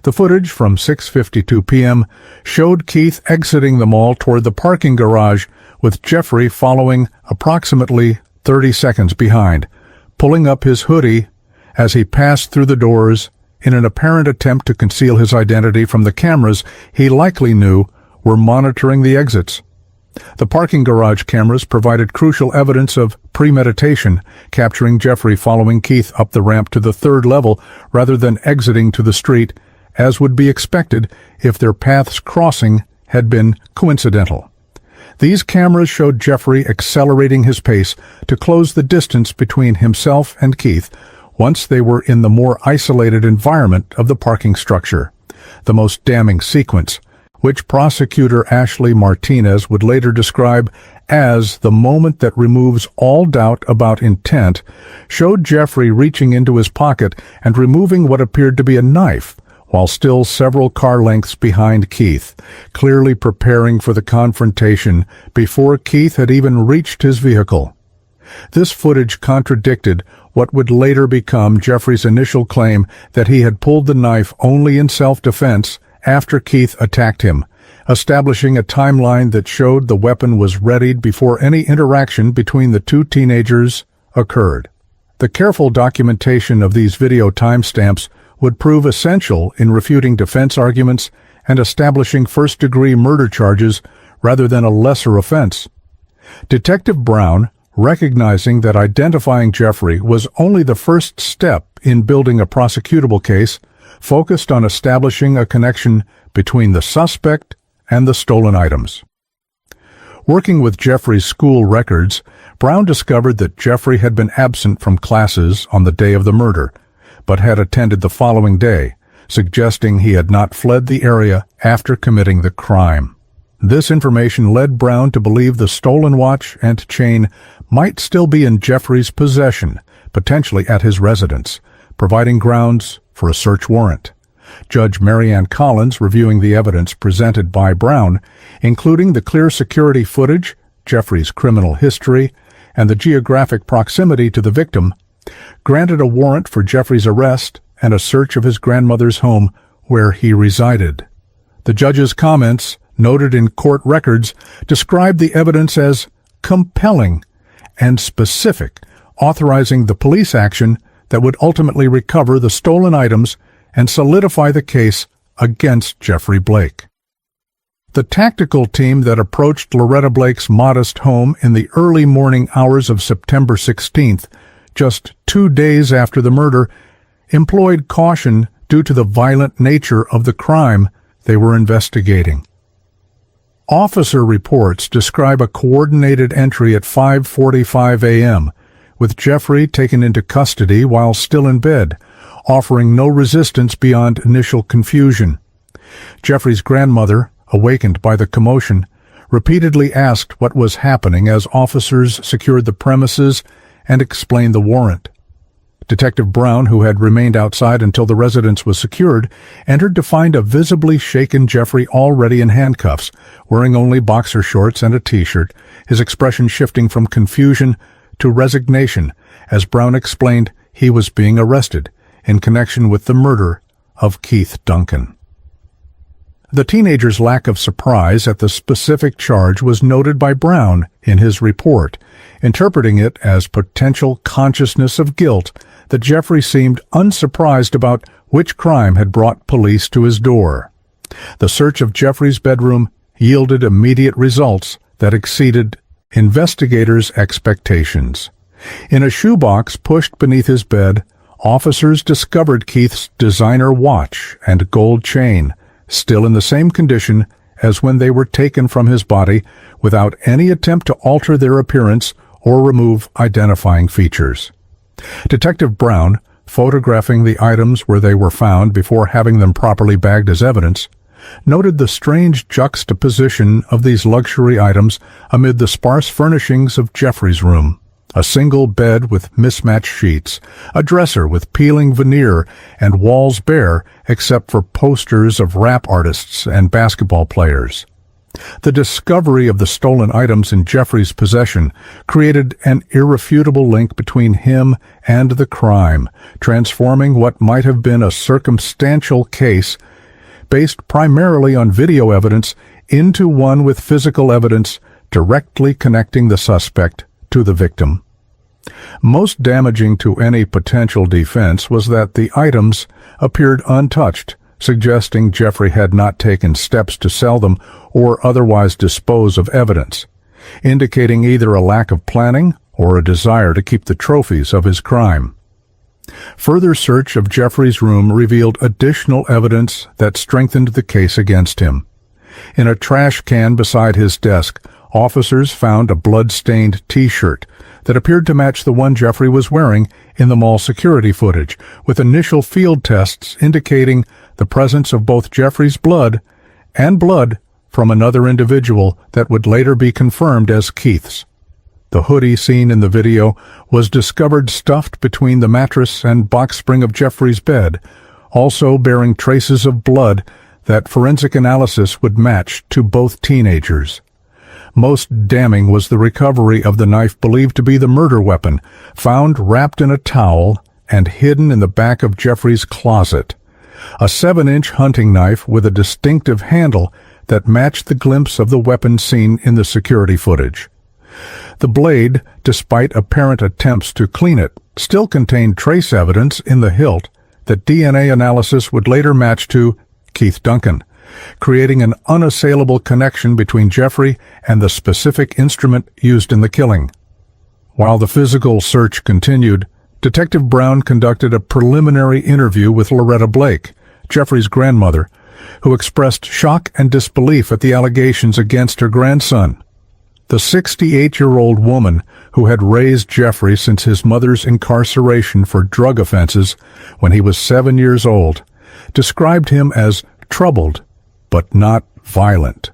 The footage from 6:52 p.m. showed Keith exiting the mall toward the parking garage, with Jeffrey following approximately 30 seconds behind, pulling up his hoodie as he passed through the doors in an apparent attempt to conceal his identity from the cameras he likely knew were monitoring the exits. The parking garage cameras provided crucial evidence of premeditation, capturing Jeffrey following Keith up the ramp to the third level rather than exiting to the street, as would be expected if their paths crossing had been coincidental. These cameras showed Jeffrey accelerating his pace to close the distance between himself and Keith once they were in the more isolated environment of the parking structure. The most damning sequence, which prosecutor Ashley Martinez would later describe as the moment that removes all doubt about intent, showed Jeffrey reaching into his pocket and removing what appeared to be a knife, while still several car lengths behind Keith, clearly preparing for the confrontation before Keith had even reached his vehicle. This footage contradicted what would later become Jeffrey's initial claim that he had pulled the knife only in self-defense after Keith attacked him, establishing a timeline that showed the weapon was readied before any interaction between the two teenagers occurred. The careful documentation of these video timestamps would prove essential in refuting defense arguments and establishing first-degree murder charges rather than a lesser offense. Detective Brown, recognizing that identifying Jeffrey was only the first step in building a prosecutable case, focused on establishing a connection between the suspect and the stolen items. Working with Jeffrey's school records, Brown discovered that Jeffrey had been absent from classes on the day of the murder, but had attended the following day, suggesting he had not fled the area after committing the crime. This information led Brown to believe the stolen watch and chain might still be in Jeffrey's possession, potentially at his residence, providing grounds for a search warrant. Judge Marianne Collins, reviewing the evidence presented by Brown, including the clear security footage, Jeffrey's criminal history, and the geographic proximity to the victim, granted a warrant for Jeffrey's arrest and a search of his grandmother's home, where he resided. The judge's comments, noted in court records, described the evidence as compelling and specific, authorizing the police action that would ultimately recover the stolen items and solidify the case against Jeffrey Blake. The tactical team that approached Loretta Blake's modest home in the early morning hours of September 16th, just 2 days after the murder, employed caution due to the violent nature of the crime they were investigating. Officer reports describe a coordinated entry at 5:45 a.m., with Jeffrey taken into custody while still in bed, offering no resistance beyond initial confusion. Jeffrey's grandmother, awakened by the commotion, repeatedly asked what was happening as officers secured the premises and explained the warrant. Detective Brown, who had remained outside until the residence was secured, entered to find a visibly shaken Jeffrey already in handcuffs, wearing only boxer shorts and a t-shirt, his expression shifting from confusion to resignation as Brown explained he was being arrested in connection with the murder of Keith Duncan. The teenager's lack of surprise at the specific charge was noted by Brown in his report, interpreting it as potential consciousness of guilt that Jeffrey seemed unsurprised about which crime had brought police to his door. The search of Jeffrey's bedroom yielded immediate results that exceeded investigators' expectations. In a shoebox pushed beneath his bed, officers discovered Keith's designer watch and gold chain, still in the same condition as when they were taken from his body, without any attempt to alter their appearance or remove identifying features. Detective Brown, photographing the items where they were found before having them properly bagged as evidence, noted the strange juxtaposition of these luxury items amid the sparse furnishings of Jeffrey's room. A single bed with mismatched sheets, a dresser with peeling veneer, and walls bare except for posters of rap artists and basketball players. The discovery of the stolen items in Jeffrey's possession created an irrefutable link between him and the crime, transforming what might have been a circumstantial case based primarily on video evidence into one with physical evidence directly connecting the suspect to the victim. Most damaging to any potential defense was that the items appeared untouched, suggesting Jeffrey had not taken steps to sell them or otherwise dispose of evidence, indicating either a lack of planning or a desire to keep the trophies of his crime. Further search of Jeffrey's room revealed additional evidence that strengthened the case against him. In a trash can beside his desk, officers found a blood-stained T-shirt that appeared to match the one Jeffrey was wearing in the mall security footage, with initial field tests indicating the presence of both Jeffrey's blood and blood from another individual that would later be confirmed as Keith's. The hoodie seen in the video was discovered stuffed between the mattress and box spring of Jeffrey's bed, also bearing traces of blood that forensic analysis would match to both teenagers. Most damning was the recovery of the knife believed to be the murder weapon, found wrapped in a towel and hidden in the back of Jeffrey's closet. A 7-inch hunting knife with a distinctive handle that matched the glimpse of the weapon seen in the security footage. The blade, despite apparent attempts to clean it, still contained trace evidence in the hilt that DNA analysis would later match to Keith Duncan, creating an unassailable connection between Jeffrey and the specific instrument used in the killing. While the physical search continued, Detective Brown conducted a preliminary interview with Loretta Blake, Jeffrey's grandmother, who expressed shock and disbelief at the allegations against her grandson. The 68-year-old woman, who had raised Jeffrey since his mother's incarceration for drug offenses when he was 7 years old, described him as troubled but not violent,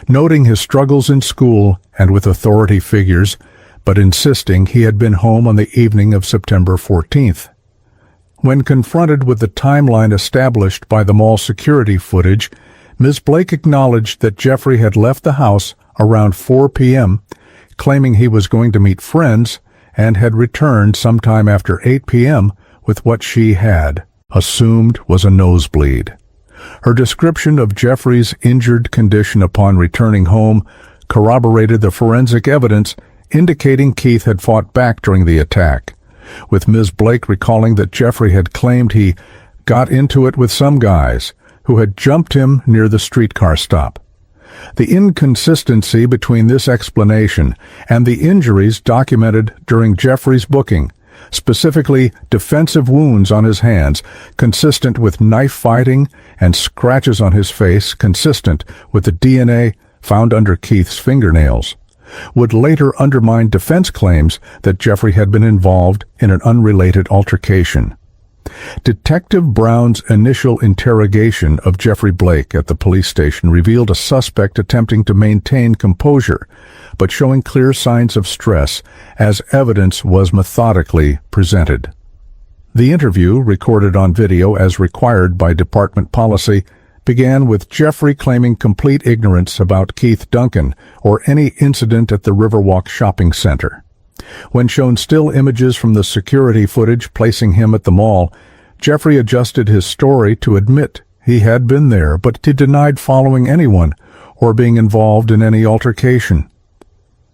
noting his struggles in school and with authority figures, but insisting he had been home on the evening of September 14th. When confronted with the timeline established by the mall security footage, Ms. Blake acknowledged that Jeffrey had left the house around 4 p.m., claiming he was going to meet friends, and had returned sometime after 8 p.m. with what she had assumed was a nosebleed. Her description of Jeffrey's injured condition upon returning home corroborated the forensic evidence indicating Keith had fought back during the attack, with Ms. Blake recalling that Jeffrey had claimed he got into it with some guys who had jumped him near the streetcar stop. The inconsistency between this explanation and the injuries documented during Jeffrey's booking, specifically defensive wounds on his hands consistent with knife fighting and scratches on his face consistent with the DNA found under Keith's fingernails, would later undermine defense claims that Jeffrey had been involved in an unrelated altercation. Detective Brown's initial interrogation of Jeffrey Blake at the police station revealed a suspect attempting to maintain composure, but showing clear signs of stress as evidence was methodically presented. The interview, recorded on video as required by department policy, began with Jeffrey claiming complete ignorance about Keith Duncan or any incident at the Riverwalk shopping center. When shown still images from the security footage placing him at the mall, Jeffrey adjusted his story to admit he had been there, but he denied following anyone or being involved in any altercation.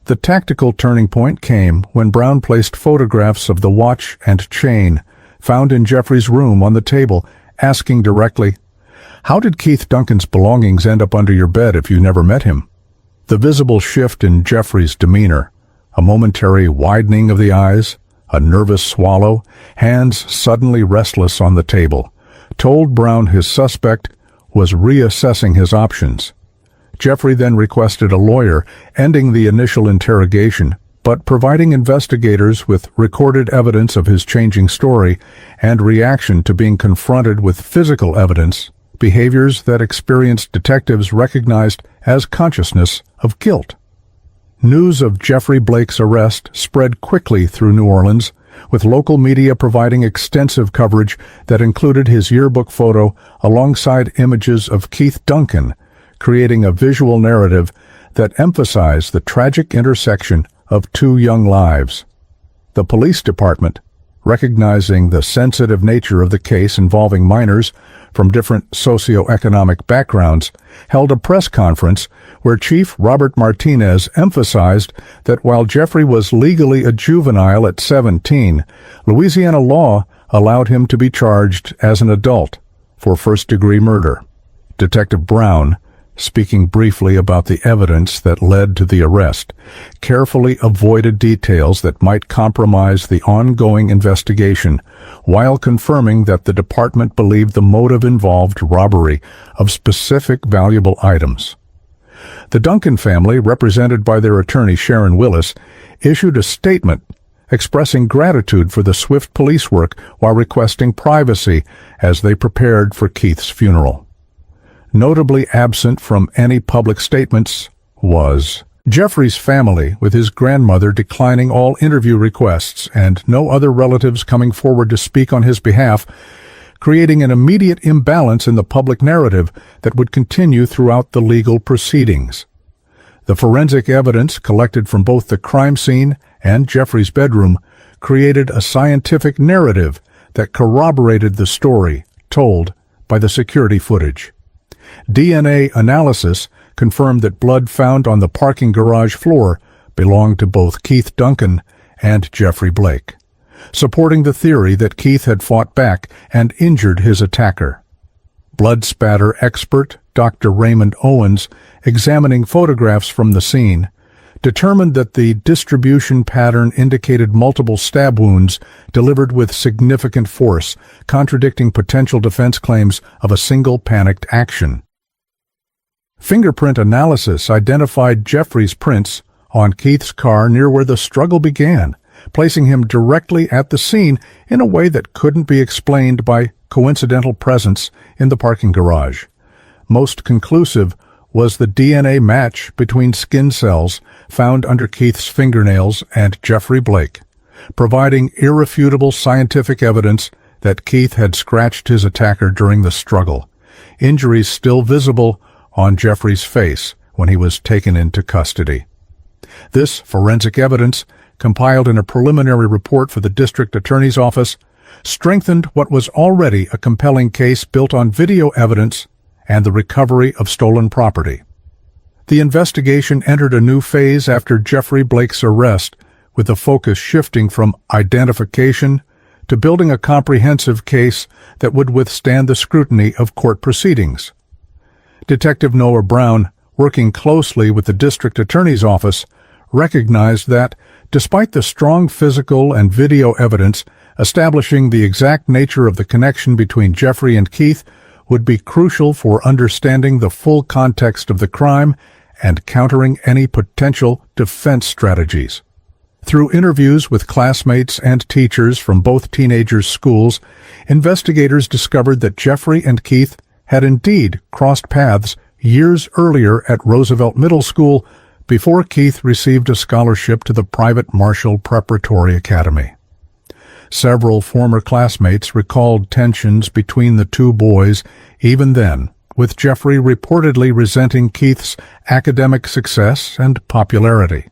The tactical turning point came when Brown placed photographs of the watch and chain found in Jeffrey's room on the table, asking directly, "How did Keith Duncan's belongings end up under your bed if you never met him?" The visible shift in Jeffrey's demeanor, a momentary widening of the eyes, a nervous swallow, hands suddenly restless on the table, told Brown his suspect was reassessing his options. Jeffrey then requested a lawyer, ending the initial interrogation, but providing investigators with recorded evidence of his changing story and reaction to being confronted with physical evidence, behaviors that experienced detectives recognized as consciousness of guilt. News of Jeffrey Blake's arrest spread quickly through New Orleans, with local media providing extensive coverage that included his yearbook photo alongside images of Keith Duncan, creating a visual narrative that emphasized the tragic intersection of two young lives. The police department, recognizing the sensitive nature of the case involving minors from different socioeconomic backgrounds, held a press conference where Chief Robert Martinez emphasized that while Jeffrey was legally a juvenile at 17, Louisiana law allowed him to be charged as an adult for first-degree murder. Detective Brown, speaking briefly about the evidence that led to the arrest, carefully avoided details that might compromise the ongoing investigation, while confirming that the department believed the motive involved robbery of specific valuable items. The Duncan family, represented by their attorney Sharon Willis, issued a statement expressing gratitude for the swift police work while requesting privacy as they prepared for Keith's funeral. Notably absent from any public statements was Jeffrey's family, with his grandmother declining all interview requests and no other relatives coming forward to speak on his behalf, creating an immediate imbalance in the public narrative that would continue throughout the legal proceedings. The forensic evidence collected from both the crime scene and Jeffrey's bedroom created a scientific narrative that corroborated the story told by the security footage. DNA analysis confirmed that blood found on the parking garage floor belonged to both Keith Duncan and Jeffrey Blake, supporting the theory that Keith had fought back and injured his attacker. Blood spatter expert Dr. Raymond Owens, examining photographs from the scene, determined that the distribution pattern indicated multiple stab wounds delivered with significant force, contradicting potential defense claims of a single panicked action. Fingerprint analysis identified Jeffrey's prints on Keith's car near where the struggle began, placing him directly at the scene in a way that couldn't be explained by coincidental presence in the parking garage. Most conclusive was the DNA match between skin cells found under Keith's fingernails and Jeffrey Blake, providing irrefutable scientific evidence that Keith had scratched his attacker during the struggle, injuries still visible on Jeffrey's face when he was taken into custody. This forensic evidence, compiled in a preliminary report for the district attorney's office, strengthened what was already a compelling case built on video evidence and the recovery of stolen property. The investigation entered a new phase after Jeffrey Blake's arrest, with the focus shifting from identification to building a comprehensive case that would withstand the scrutiny of court proceedings. Detective Noah Brown, working closely with the district attorney's office, recognized that, despite the strong physical and video evidence establishing the exact nature of the connection between Jeffrey and Keith would be crucial for understanding the full context of the crime and countering any potential defense strategies. Through interviews with classmates and teachers from both teenagers' schools, investigators discovered that Jeffrey and Keith had indeed crossed paths years earlier at Roosevelt Middle School before Keith received a scholarship to the private Marshall Preparatory Academy. Several former classmates recalled tensions between the two boys even then, with Jeffrey reportedly resenting Keith's academic success and popularity.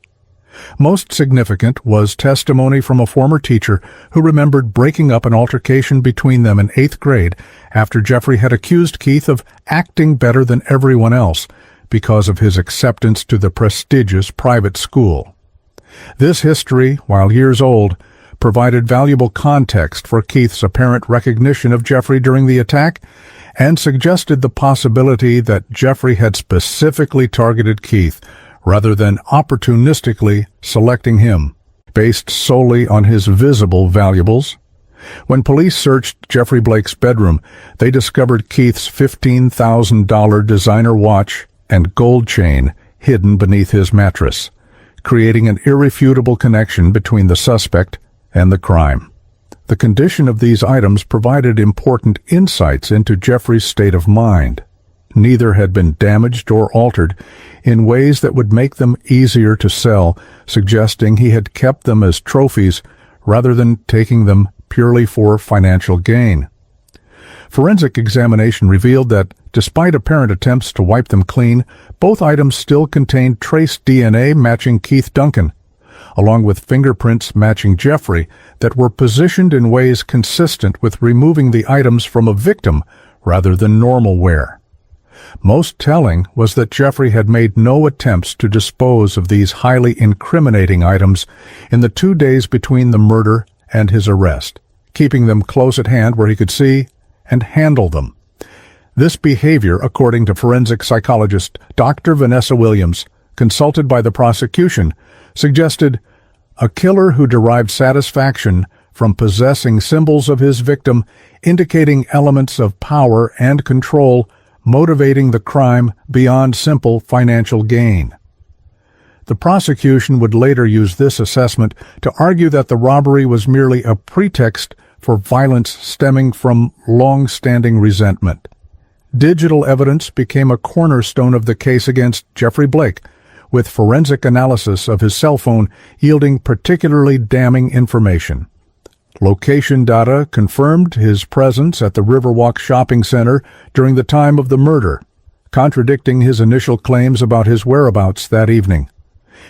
Most significant was testimony from a former teacher who remembered breaking up an altercation between them in 8th grade after Jeffrey had accused Keith of acting better than everyone else because of his acceptance to the prestigious private school. This history, while years old, provided valuable context for Keith's apparent recognition of Jeffrey during the attack and suggested the possibility that Jeffrey had specifically targeted Keith rather than opportunistically selecting him, based solely on his visible valuables. When police searched Jeffrey Blake's bedroom, they discovered Keith's $15,000 designer watch and gold chain hidden beneath his mattress, creating an irrefutable connection between the suspect and the crime. The condition of these items provided important insights into Jeffrey's state of mind. Neither had been damaged or altered in ways that would make them easier to sell, suggesting he had kept them as trophies rather than taking them purely for financial gain. Forensic examination revealed that, despite apparent attempts to wipe them clean, both items still contained trace DNA matching Keith Duncan, along with fingerprints matching Jeffrey that were positioned in ways consistent with removing the items from a victim rather than normal wear. Most telling was that Jeffrey had made no attempts to dispose of these highly incriminating items in the 2 days between the murder and his arrest, keeping them close at hand where he could see and handle them. This behavior, according to forensic psychologist Dr. Vanessa Williams, consulted by the prosecution, suggested a killer who derived satisfaction from possessing symbols of his victim, indicating elements of power and control, motivating the crime beyond simple financial gain. The prosecution would later use this assessment to argue that the robbery was merely a pretext for violence stemming from long-standing resentment. Digital evidence became a cornerstone of the case against Jeffrey Blake, with forensic analysis of his cell phone yielding particularly damning information. Location data confirmed his presence at the Riverwalk Shopping Center during the time of the murder, contradicting his initial claims about his whereabouts that evening.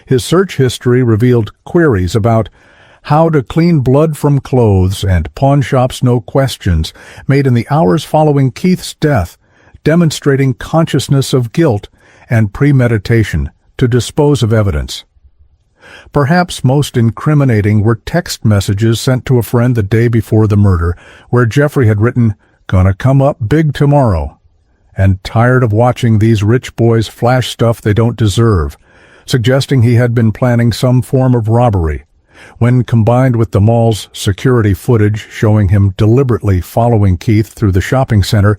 His search history revealed queries about how to clean blood from clothes and pawn shops no questions made in the hours following Keith's death, demonstrating consciousness of guilt and premeditation to dispose of evidence. Perhaps most incriminating were text messages sent to a friend the day before the murder, where Jeffrey had written, "Gonna come up big tomorrow," and "tired of watching these rich boys flash stuff they don't deserve," suggesting he had been planning some form of robbery. When combined with the mall's security footage showing him deliberately following Keith through the shopping center,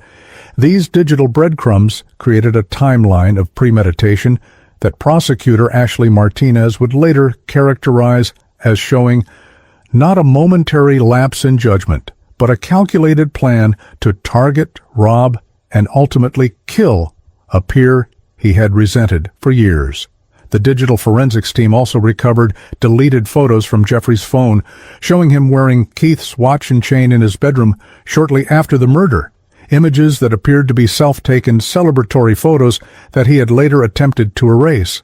these digital breadcrumbs created a timeline of premeditation that prosecutor Ashley Martinez would later characterize as showing not a momentary lapse in judgment, but a calculated plan to target, rob, and ultimately kill a peer he had resented for years. The digital forensics team also recovered deleted photos from Jeffrey's phone, showing him wearing Keith's watch and chain in his bedroom shortly after the murder, images that appeared to be self-taken celebratory photos that he had later attempted to erase.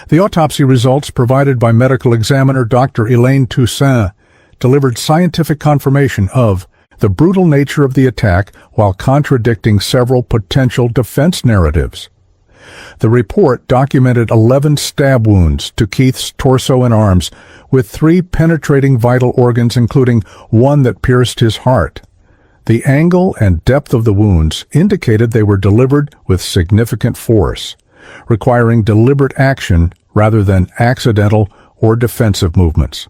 The autopsy results provided by medical examiner Dr. Elaine Toussaint delivered scientific confirmation of the brutal nature of the attack while contradicting several potential defense narratives. The report documented 11 stab wounds to Keith's torso and arms, with 3 penetrating vital organs, including one that pierced his heart. The angle and depth of the wounds indicated they were delivered with significant force, requiring deliberate action rather than accidental or defensive movements.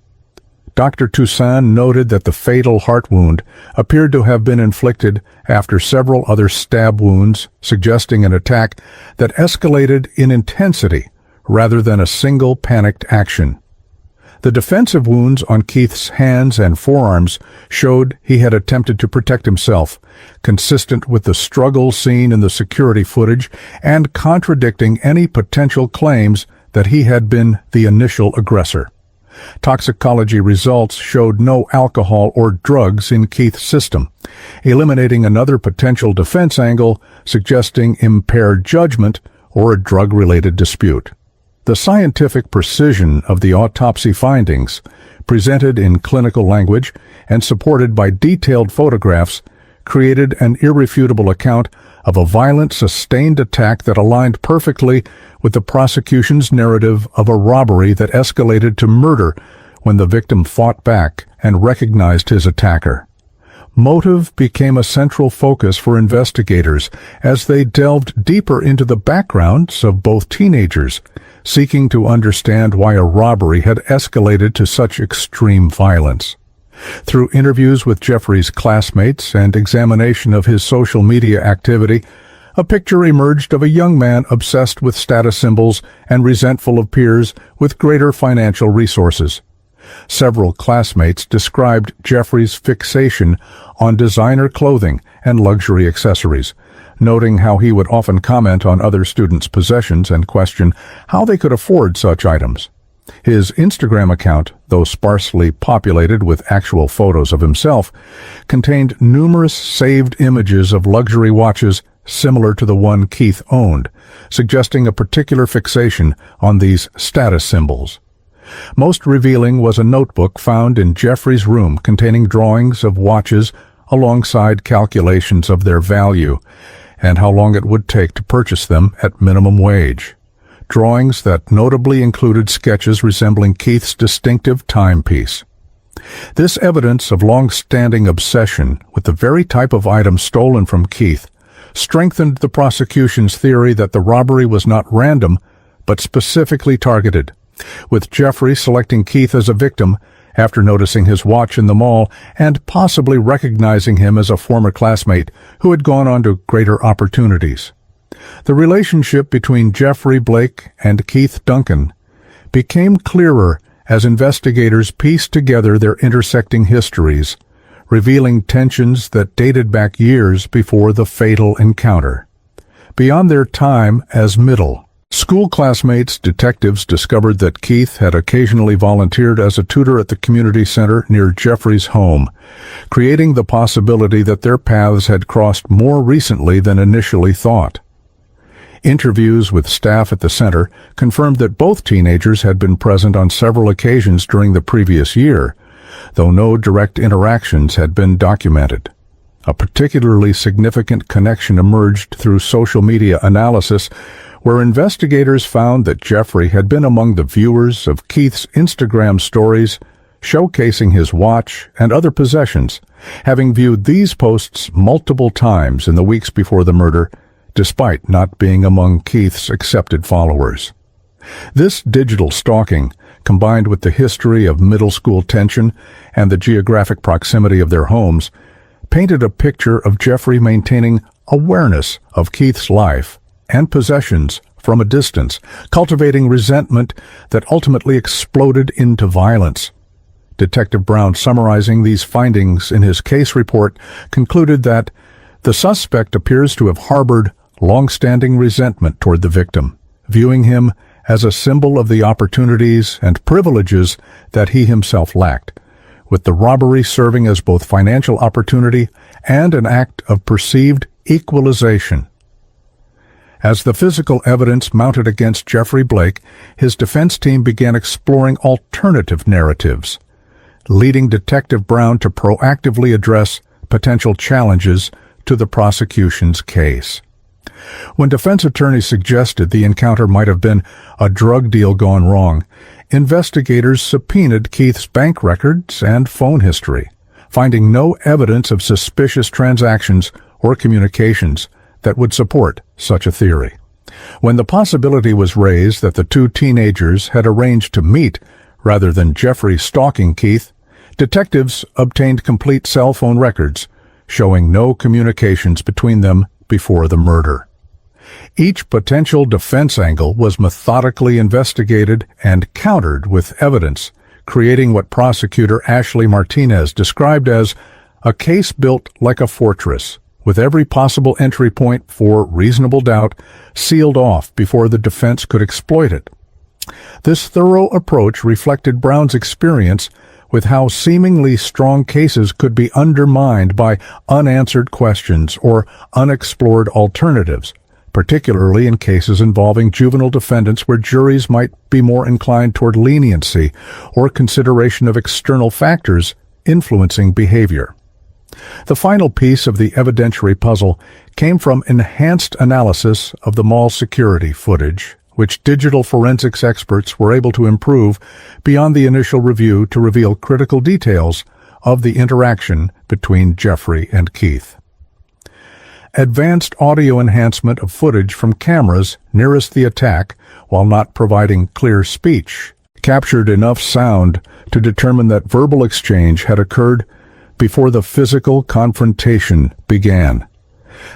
Dr. Toussaint noted that the fatal heart wound appeared to have been inflicted after several other stab wounds, suggesting an attack that escalated in intensity rather than a single panicked action. The defensive wounds on Keith's hands and forearms showed he had attempted to protect himself, consistent with the struggle seen in the security footage and contradicting any potential claims that he had been the initial aggressor. Toxicology results showed no alcohol or drugs in Keith's system, eliminating another potential defense angle suggesting impaired judgment or a drug-related dispute. The scientific precision of the autopsy findings, presented in clinical language and supported by detailed photographs, created an irrefutable account of a violent, sustained attack that aligned perfectly with the prosecution's narrative of a robbery that escalated to murder when the victim fought back and recognized his attacker. Motive became a central focus for investigators as they delved deeper into the backgrounds of both teenagers, seeking to understand why a robbery had escalated to such extreme violence. Through interviews with Jeffrey's classmates and examination of his social media activity, a picture emerged of a young man obsessed with status symbols and resentful of peers with greater financial resources. Several classmates described Jeffrey's fixation on designer clothing and luxury accessories, noting how he would often comment on other students' possessions and question how they could afford such items. His Instagram account, though sparsely populated with actual photos of himself, contained numerous saved images of luxury watches similar to the one Keith owned, suggesting a particular fixation on these status symbols. Most revealing was a notebook found in Jeffrey's room containing drawings of watches alongside calculations of their value and how long it would take to purchase them at minimum wage. Drawings that notably included sketches resembling Keith's distinctive timepiece. This evidence of long-standing obsession with the very type of item stolen from Keith strengthened the prosecution's theory that the robbery was not random, but specifically targeted, with Jeffrey selecting Keith as a victim after noticing his watch in the mall and possibly recognizing him as a former classmate who had gone on to greater opportunities. The relationship between Jeffrey Blake and Keith Duncan became clearer as investigators pieced together their intersecting histories, revealing tensions that dated back years before the fatal encounter. Beyond their time as middle school classmates, detectives discovered that Keith had occasionally volunteered as a tutor at the community center near Jeffrey's home, creating the possibility that their paths had crossed more recently than initially thought. Interviews with staff at the center confirmed that both teenagers had been present on several occasions during the previous year, though no direct interactions had been documented. A particularly significant connection emerged through social media analysis, where investigators found that Jeffrey had been among the viewers of Keith's Instagram stories, showcasing his watch and other possessions, having viewed these posts multiple times in the weeks before the murder, despite not being among Keith's accepted followers. This digital stalking, combined with the history of middle school tension and the geographic proximity of their homes, painted a picture of Jeffrey maintaining awareness of Keith's life and possessions from a distance, cultivating resentment that ultimately exploded into violence. Detective Brown, summarizing these findings in his case report, concluded that the suspect appears to have harbored long-standing resentment toward the victim, viewing him as a symbol of the opportunities and privileges that he himself lacked, with the robbery serving as both financial opportunity and an act of perceived equalization. As the physical evidence mounted against Jeffrey Blake, his defense team began exploring alternative narratives, leading Detective Brown to proactively address potential challenges to the prosecution's case. When defense attorneys suggested the encounter might have been a drug deal gone wrong, investigators subpoenaed Keith's bank records and phone history, finding no evidence of suspicious transactions or communications that would support such a theory. When the possibility was raised that the two teenagers had arranged to meet rather than Jeffrey stalking Keith, detectives obtained complete cell phone records showing no communications between them before the murder. Each potential defense angle was methodically investigated and countered with evidence, creating what prosecutor Ashley Martinez described as a case built like a fortress, with every possible entry point for reasonable doubt sealed off before the defense could exploit it. This thorough approach reflected Brown's experience with how seemingly strong cases could be undermined by unanswered questions or unexplored alternatives, particularly in cases involving juvenile defendants where juries might be more inclined toward leniency or consideration of external factors influencing behavior. The final piece of the evidentiary puzzle came from enhanced analysis of the mall security footage, which digital forensics experts were able to improve beyond the initial review to reveal critical details of the interaction between Jeffrey and Keith. Advanced audio enhancement of footage from cameras nearest the attack, while not providing clear speech, captured enough sound to determine that verbal exchange had occurred before the physical confrontation began.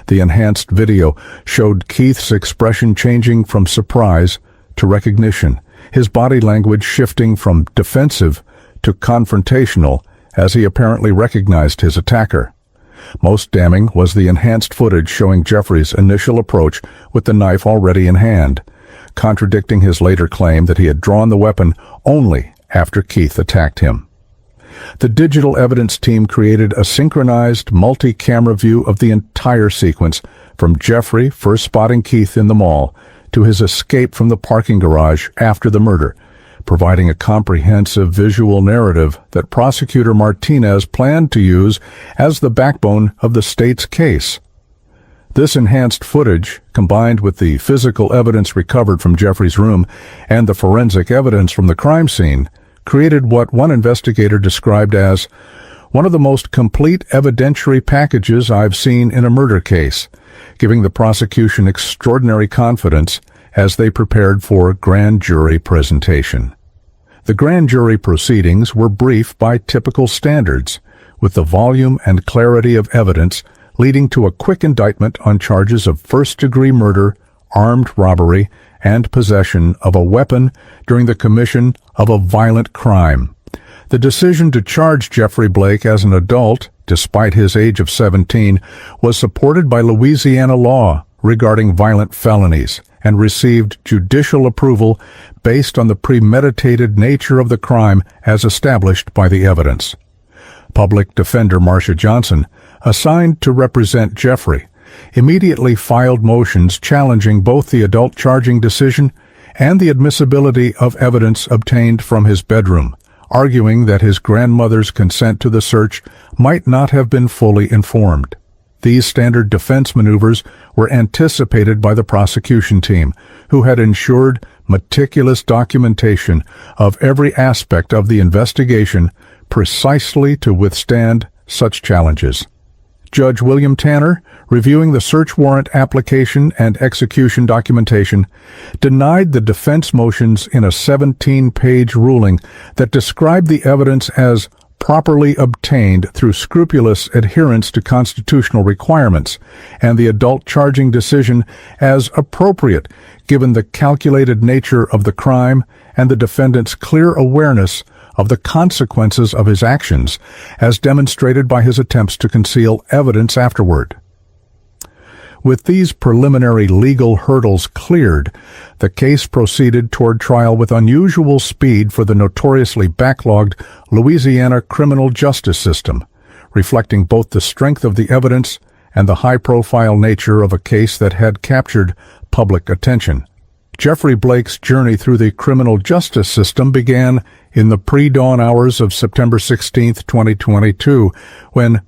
The enhanced video showed Keith's expression changing from surprise to recognition, his body language shifting from defensive to confrontational as he apparently recognized his attacker. Most damning was the enhanced footage showing Jeffrey's initial approach with the knife already in hand, contradicting his later claim that he had drawn the weapon only after Keith attacked him. The digital evidence team created a synchronized multi-camera view of the entire sequence, from Jeffrey first spotting Keith in the mall to his escape from the parking garage after the murder, providing a comprehensive visual narrative that prosecutor Martinez planned to use as the backbone of the state's case. This enhanced footage, combined with the physical evidence recovered from Jeffrey's room and the forensic evidence from the crime scene, created what one investigator described as one of the most complete evidentiary packages I've seen in a murder case, giving the prosecution extraordinary confidence as they prepared for grand jury presentation. The grand jury proceedings were brief by typical standards, with the volume and clarity of evidence leading to a quick indictment on charges of first-degree murder, armed robbery, and possession of a weapon during the commission of a violent crime. The decision to charge Jeffrey Blake as an adult, despite his age of 17, was supported by Louisiana law regarding violent felonies and received judicial approval based on the premeditated nature of the crime as established by the evidence. Public Defender Marcia Johnson, assigned to represent Jeffrey, immediately filed motions challenging both the adult charging decision and the admissibility of evidence obtained from his bedroom, arguing that his grandmother's consent to the search might not have been fully informed. These standard defense maneuvers were anticipated by the prosecution team, who had ensured meticulous documentation of every aspect of the investigation precisely to withstand such challenges. Judge William Tanner, reviewing the search warrant application and execution documentation, denied the defense motions in a 17-page ruling that described the evidence as properly obtained through scrupulous adherence to constitutional requirements, and the adult charging decision as appropriate given the calculated nature of the crime and the defendant's clear awareness of the consequences of his actions, as demonstrated by his attempts to conceal evidence afterward. With these preliminary legal hurdles cleared, the case proceeded toward trial with unusual speed for the notoriously backlogged Louisiana criminal justice system, reflecting both the strength of the evidence and the high-profile nature of a case that had captured public attention. Jeffrey Blake's journey through the criminal justice system began in the pre-dawn hours of September 16, 2022, when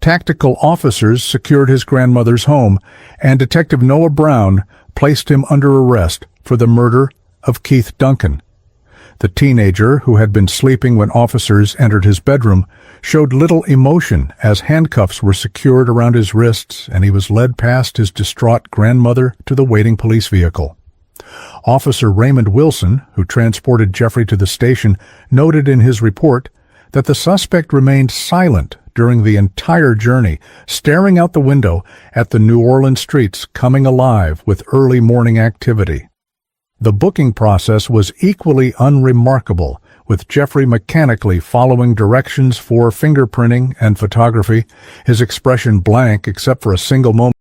Tactical officers secured his grandmother's home, and Detective Noah Brown placed him under arrest for the murder of Keith Duncan. The teenager, who had been sleeping when officers entered his bedroom, showed little emotion as handcuffs were secured around his wrists and he was led past his distraught grandmother to the waiting police vehicle. Officer Raymond Wilson, who transported Jeffrey to the station, noted in his report that the suspect remained silent during the entire journey, staring out the window at the New Orleans streets coming alive with early morning activity. The booking process was equally unremarkable, with Jeffrey mechanically following directions for fingerprinting and photography, his expression blank except for a single moment